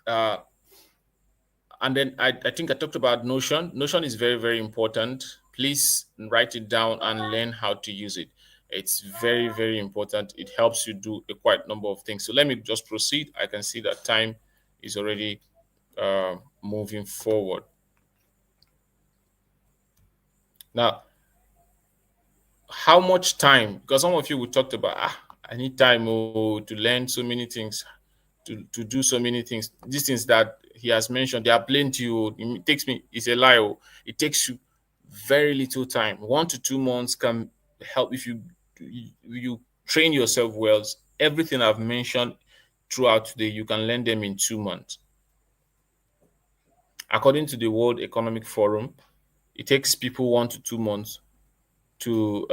and then I think I talked about Notion. Notion is very, very important. Please write it down and learn how to use it. It's very, very important. It helps you do a quite number of things. So let me just proceed. I can see that time is already moving forward. Now, how much time? Because some of you we talked about, I need time to learn so many things, to do so many things. These things that he has mentioned, they are plenty. It takes me, it's a lie. It takes you very little time. 1 to 2 months can help if you train yourself well. Everything I've mentioned throughout today, you can learn them in 2 months. According to the World Economic Forum, it takes people 1 to 2 months to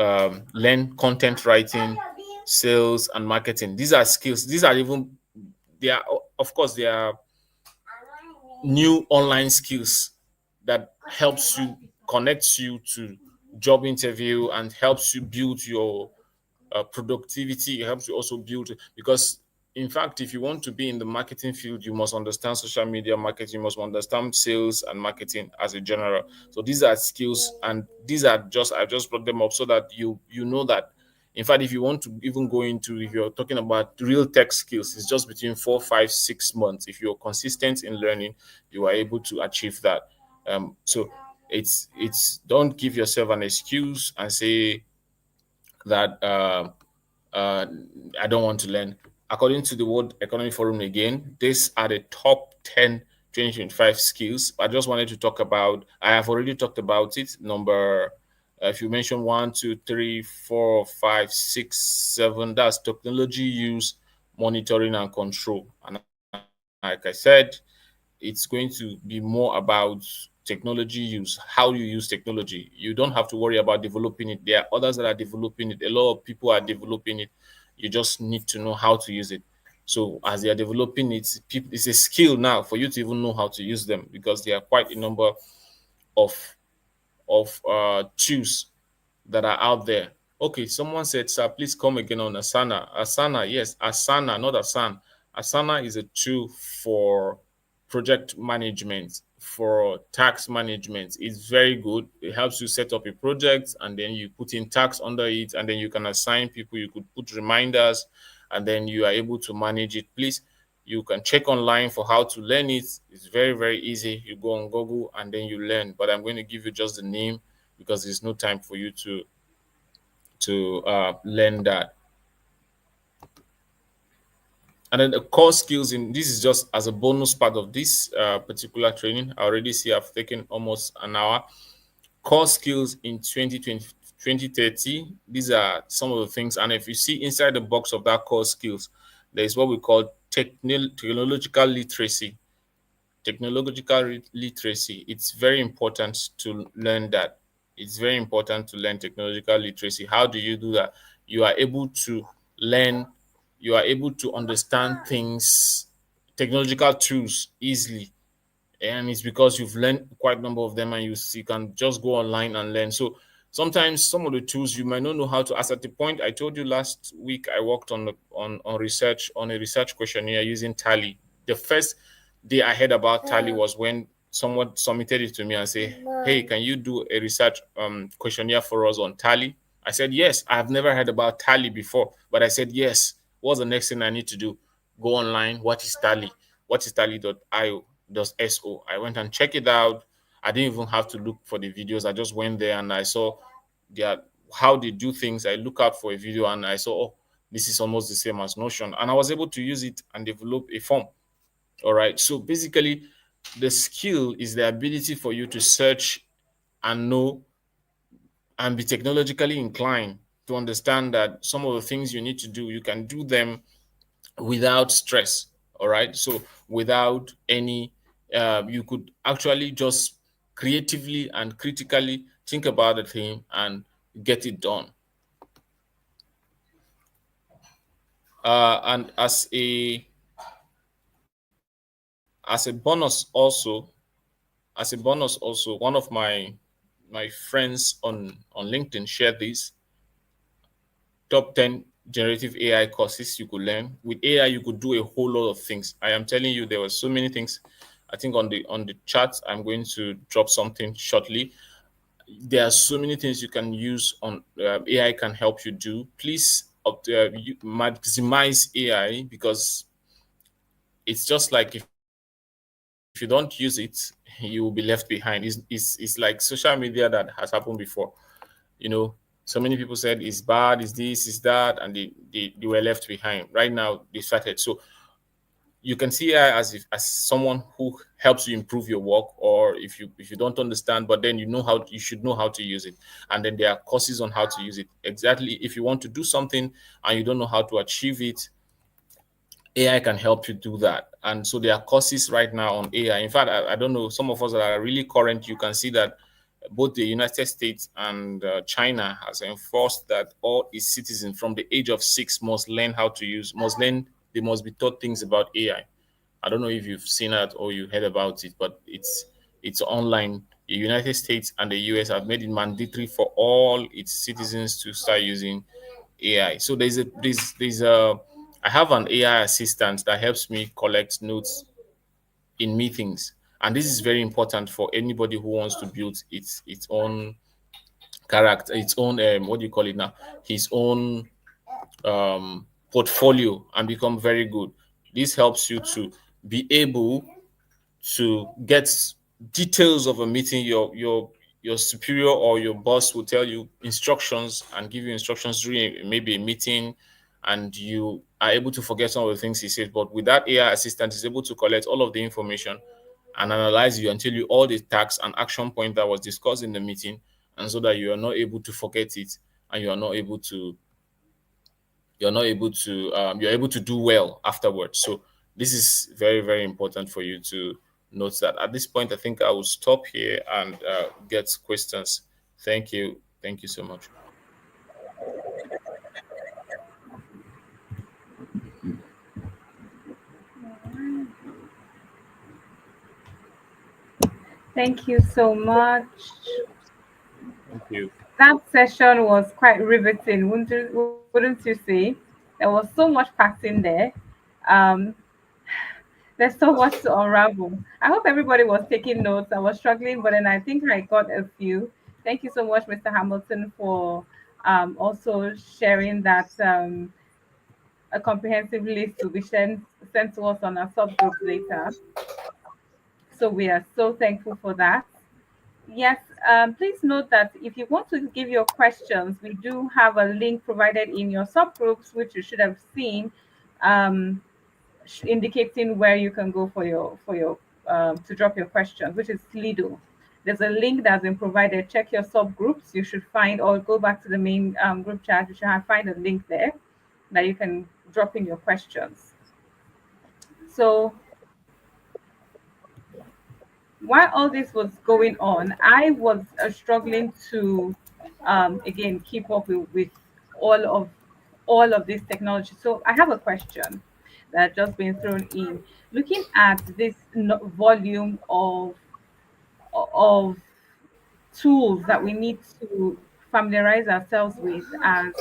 learn content writing, sales, and marketing. These are skills. They are new online skills that helps you, connects you to job interview, and helps you build your productivity. It helps you also build, because in fact, if you want to be in the marketing field, you must understand social media marketing, you must understand sales and marketing as a general. So these are skills, and these are I just brought them up so that you know that, in fact, if you want to even go into, if you're talking about real tech skills, it's just between 4, 5, 6 months. If you're consistent in learning, you are able to achieve that. So it's don't give yourself an excuse and say that I don't want to learn. According to the World Economic Forum again, these are the top 10 2025 skills. I just wanted to talk about, I have already talked about it. Number, if you mention 1, 2, 3, 4, 5, 6, 7, that's technology use, monitoring, and control. And like I said, it's going to be more about technology use, how you use technology. You don't have to worry about developing it. There are others that are developing it. A lot of people are developing it. You just need to know how to use it. So as they are developing it, it's a skill now for you to even know how to use them, because there are quite a number of tools that are out there. Okay, someone said, sir, please come again on Asana. Asana, yes, Asana, not Asana. Asana is a tool for project management, for tax management. It's very good. It helps you set up a project, and then you put in tax under it, and then you can assign people. You could put reminders, and then you are able to manage it. Please, you can check online for how to learn it. It's very, very easy. You go on Google and then you learn. But I'm going to give you just the name, because there's no time for you to learn that. And then the core skills, in this is just as a bonus part of this particular training. I already see I've taken almost an hour. Core skills in 2020, 2030. These are some of the things. And if you see inside the box of that core skills, there is what we call technological literacy. Literacy. It's very important to learn that. It's very important to learn technological literacy. How do you do that? You are able to learn, you are able to understand things, technological tools easily, and it's because you've learned quite a number of them, and you can just go online and learn. So sometimes some of the tools you might not know how to. As at the point I told you last week, I worked on research on a research questionnaire using Tally. The first day I heard about Tally was when someone submitted it to me and say, "Hey, can you do a research questionnaire for us on Tally?" I said, "Yes." I have never heard about Tally before, but I said, "Yes." What's the next thing I need to do? Go online. What is Tally? What is Tally.io? Does SO? I went and checked it out. I didn't even have to look for the videos. I just went there and I saw their how they do things. I look out for a video and I saw, oh, this is almost the same as Notion. And I was able to use it and develop a form. All right. So basically, the skill is the ability for you to search and know and be technologically inclined to understand that some of the things you need to do, you can do them without stress. All right. So without any, you could actually just creatively and critically think about the thing and get it done. And as a bonus also, one of my friends on LinkedIn shared this top 10 generative AI courses you could learn. With AI, you could do a whole lot of things. I am telling you, there were so many things. I think on the chat, I'm going to drop something shortly. There are so many things you can use on AI can help you do. Please maximize AI, because it's just like if you don't use it, you will be left behind. It's like social media that has happened before. You know, so many people said it's bad, it's this, it's that, and they were left behind. Right now, they started. So you can see AI as someone who helps you improve your work, or if you don't understand, but then you should know how to use it. And then there are courses on how to use it. Exactly, if you want to do something and you don't know how to achieve it, AI can help you do that. And so there are courses right now on AI. In fact, I don't know, some of us that are really current, you can see that both the United States and China has enforced that all its citizens from the age of 6 must learn how to use, they must be taught things about AI. I don't know if you've seen that or you heard about it, but it's online. The United States and the US have made it mandatory for all its citizens to start using AI. So there's a I have an AI assistant that helps me collect notes in meetings, and this is very important for anybody who wants to build its own character, its own what do you call it now, his own portfolio, and become very good. This helps you to be able to get details of a meeting. Your superior or your boss will tell you instructions and give you instructions during maybe a meeting, and you are able to forget some of the things he said. But with that AI assistant, is able to collect all of the information and analyze you and tell you all the tasks and action point that was discussed in the meeting, and so that you are not able to forget it, and you're able to do well afterwards. So this is very, very important for you to note that. At this point, I think I will stop here and get questions. Thank you so much. Thank you so much. Thank you. That session was quite riveting, wouldn't you say? There was so much packed in there. Um, there's so much to unravel. I hope everybody was taking notes. I was struggling, but then I think I got a few. Thank you so much, Mr. Hamilton, for also sharing that a comprehensive list to be sent to us on our subgroup later. So we are so thankful for that. Yes, please note that if you want to give your questions, we do have a link provided in your subgroups, which you should have seen, um, indicating where you can go for your to drop your questions, which is Slido. there's a link that's been provided. Check your subgroups. You should find, or go back to the main group chat. You should find a link there that you can drop in your questions. So while all this was going on, I was struggling to again keep up with all of all of this technology. So I have a question that just been thrown in. Looking at this volume of tools that we need to familiarize ourselves with as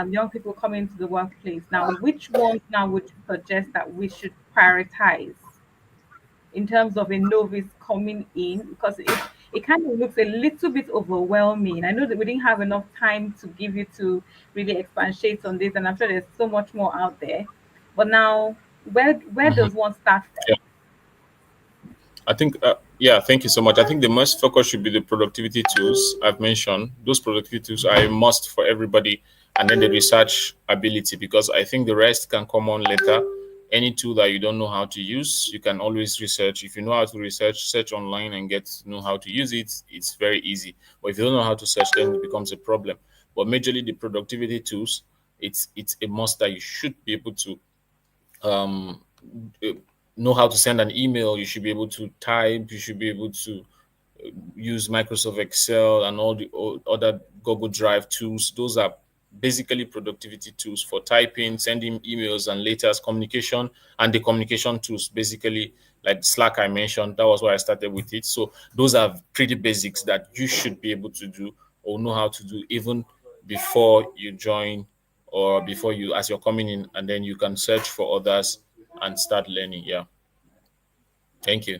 young people coming to the workplace. Now, which ones now would you suggest that we should prioritize in terms of a novice coming in? Because it kind of looks a little bit overwhelming. I know that we didn't have enough time to give you to really expatiate on this, and I'm sure there's so much more out there. But now, where Mhm. does one start Yeah, from? I think, yeah, thank you so much. I think the most focus should be the productivity tools I've mentioned. Those productivity tools are a must for everybody, and then the research ability, because I think the rest can come on later. Any tool that you don't know how to use, you can always research. If you know how to research, search online and get to know how to use it, it's very easy. But if you don't know how to search, then it becomes a problem. But majorly the productivity tools, it's a must that you should be able to um, uh, know how to send an email. You should be able to type. You should be able to use Microsoft Excel and all the other Google Drive tools. Those are basically productivity tools for typing, sending emails, and latest communication. And the communication tools, basically, like Slack, I mentioned, that was why I started with it. So those are pretty basics that you should be able to do or know how to do even before you join or before you, as you're coming in, and then you can search for others and start learning. Yeah. Thank you.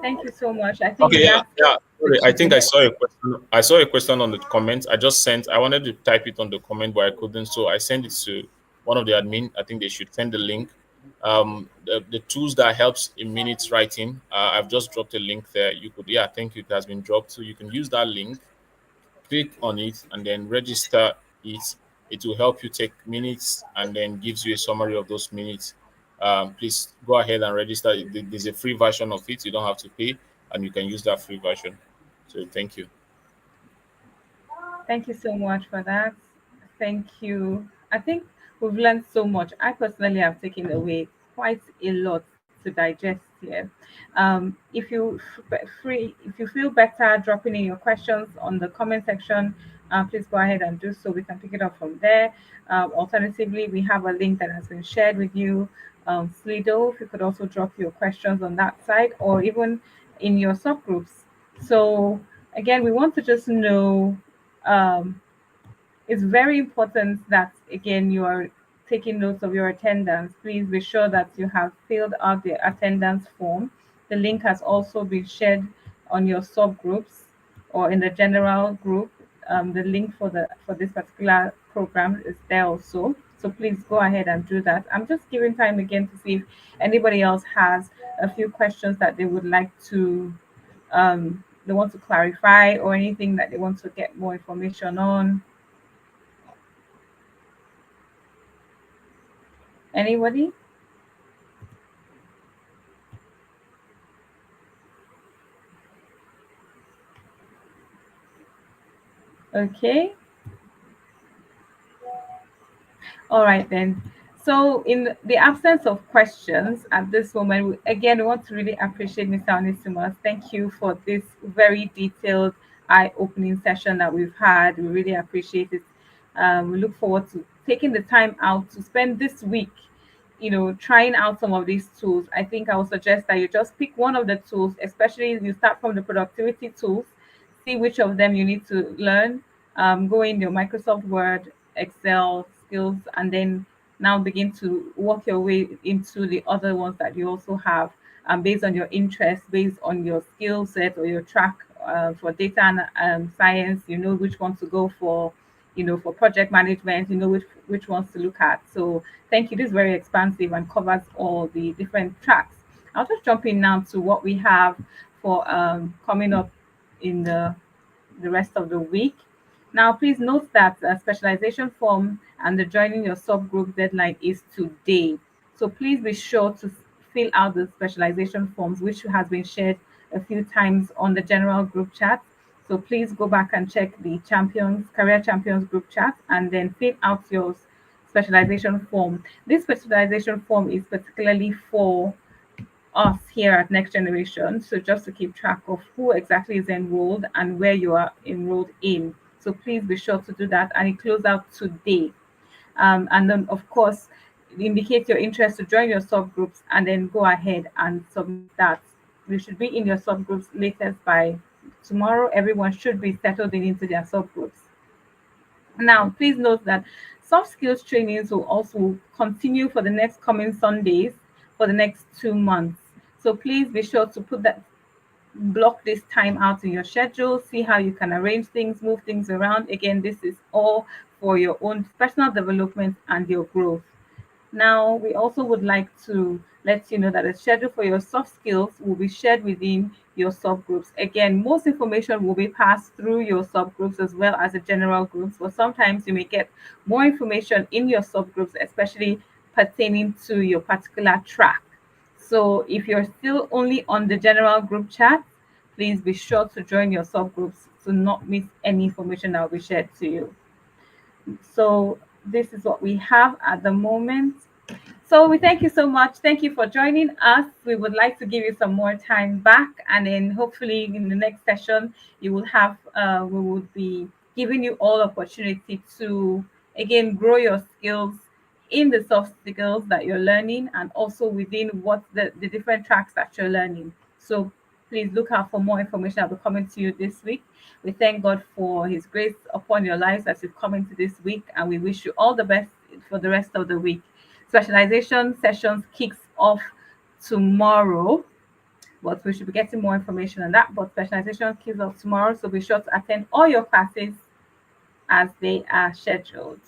Thank you so much. I think Okay, yeah, that's yeah. the Sorry, I think I key. saw a question. I saw a question on the comment. I just sent. I wanted to type it on the comment, but I couldn't. So I sent it to one of the admin. I think they should send the link. The tools that helps in minutes writing. I've just dropped a link there. You could, yeah, thank you. It has been dropped, so you can use that link, click on it, and then register it. It will help you take minutes and then gives you a summary of those minutes. Please go ahead and register. There's a free version of it. You don't have to pay, and you can use that free version. So thank you. Thank you so much for that. Thank you. I think we've learned so much. I personally have taken away quite a lot to digest here. If you feel better dropping in your questions on the comment section, please go ahead and do so. We can pick it up from there. Alternatively, we have a link that has been shared with you. Slido, if you could also drop your questions on that side or even in your subgroups. So again, we want to just know um, it's very important that again you are taking notes of your attendance. Please be sure that you have filled out the attendance form. The link has also been shared on your subgroups or in the general group. The link for this particular program is there also. So please go ahead and do that. I'm just giving time again to see if anybody else has a few questions that they would like to they want to clarify or anything that they want to get more information on. Anybody? Okay. All right then. So, in the absence of questions at this moment, again, we want to really appreciate Mr. Onesimus. Thank you for this very detailed, eye-opening session that we've had. We really appreciate it. We look forward to taking the time out to spend this week, trying out some of these tools. I think I would suggest that you just pick one of the tools, especially if you start from the productivity tools, see which of them you need to learn. Go in your Microsoft Word, Excel skills, and then now begin to work your way into the other ones that you also have, based on your interest, based on your skill set or your track for data and science. You know which one to go for. For project management, you know which ones to look at. So thank you. This is very expansive and covers all the different tracks. I'll just jump in now to what we have for coming up in the rest of the week. Now, please note that specialization form and the joining your subgroup deadline is today. So please be sure to fill out the specialization forms, which has been shared a few times on the general group chat. So please go back and check the champions, career champions group chat, and then fill out your specialization form. This specialization form is particularly for us here at Next Generation. So just to keep track of who exactly is enrolled and where you are enrolled in. So please be sure to do that, and it closes out today. And then, of course, indicate your interest to join your subgroups, and then go ahead and submit that. You should be in your subgroups latest by tomorrow. Everyone should be settled in into their subgroups. Now, please note that soft skills trainings will also continue for the next coming Sundays for the next 2 months. So please be sure to put that block this time out in your schedule, see how you can arrange things, move things around. Again, this is all for your own personal development and your growth. Now, we also would like to let you know that the schedule for your soft skills will be shared within your subgroups. Again, most information will be passed through your subgroups as well as the general groups, but sometimes you may get more information in your subgroups, especially pertaining to your particular track. So if you're still only on the general group chat, please be sure to join your subgroups to not miss any information that will be shared to you. So this is what we have at the moment. So we thank you so much. Thank you for joining us. We would like to give you some more time back, and then hopefully in the next session you will have we will be giving you all opportunity to again grow your skills in the soft skills that you're learning, and also within what the different tracks that you're learning. So please look out for more information that will be coming to you this week. We thank God for His grace upon your lives as you've come into this week, and we wish you all the best for the rest of the week. Specialization sessions kicks off tomorrow, but we should be getting more information on that. But specialization kicks off tomorrow, so be sure to attend all your classes as they are scheduled.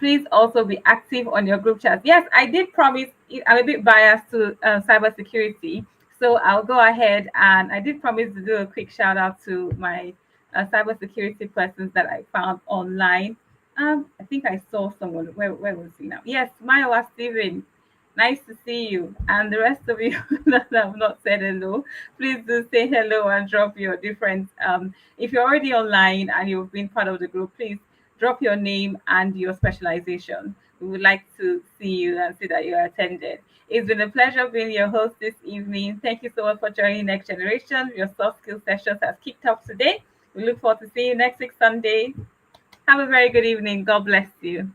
Please also be active on your group chat. Yes, I did promise. I'm a bit biased to cybersecurity, so I'll go ahead and I did promise to do a quick shout out to my cybersecurity persons that I found online. I think I saw someone. Where was he now? Yes, Maya Steven. Nice to see you. And the rest of you that have not said hello, please do say hello and drop your different. If you're already online and you've been part of the group, please drop your name and your specialization. We would like to see you and see that you are attended. It's been a pleasure being your host this evening. Thank you so much for joining Next Generation. Your soft skills sessions has kicked off today. We look forward to seeing you next week, Sunday. Have a very good evening. God bless you.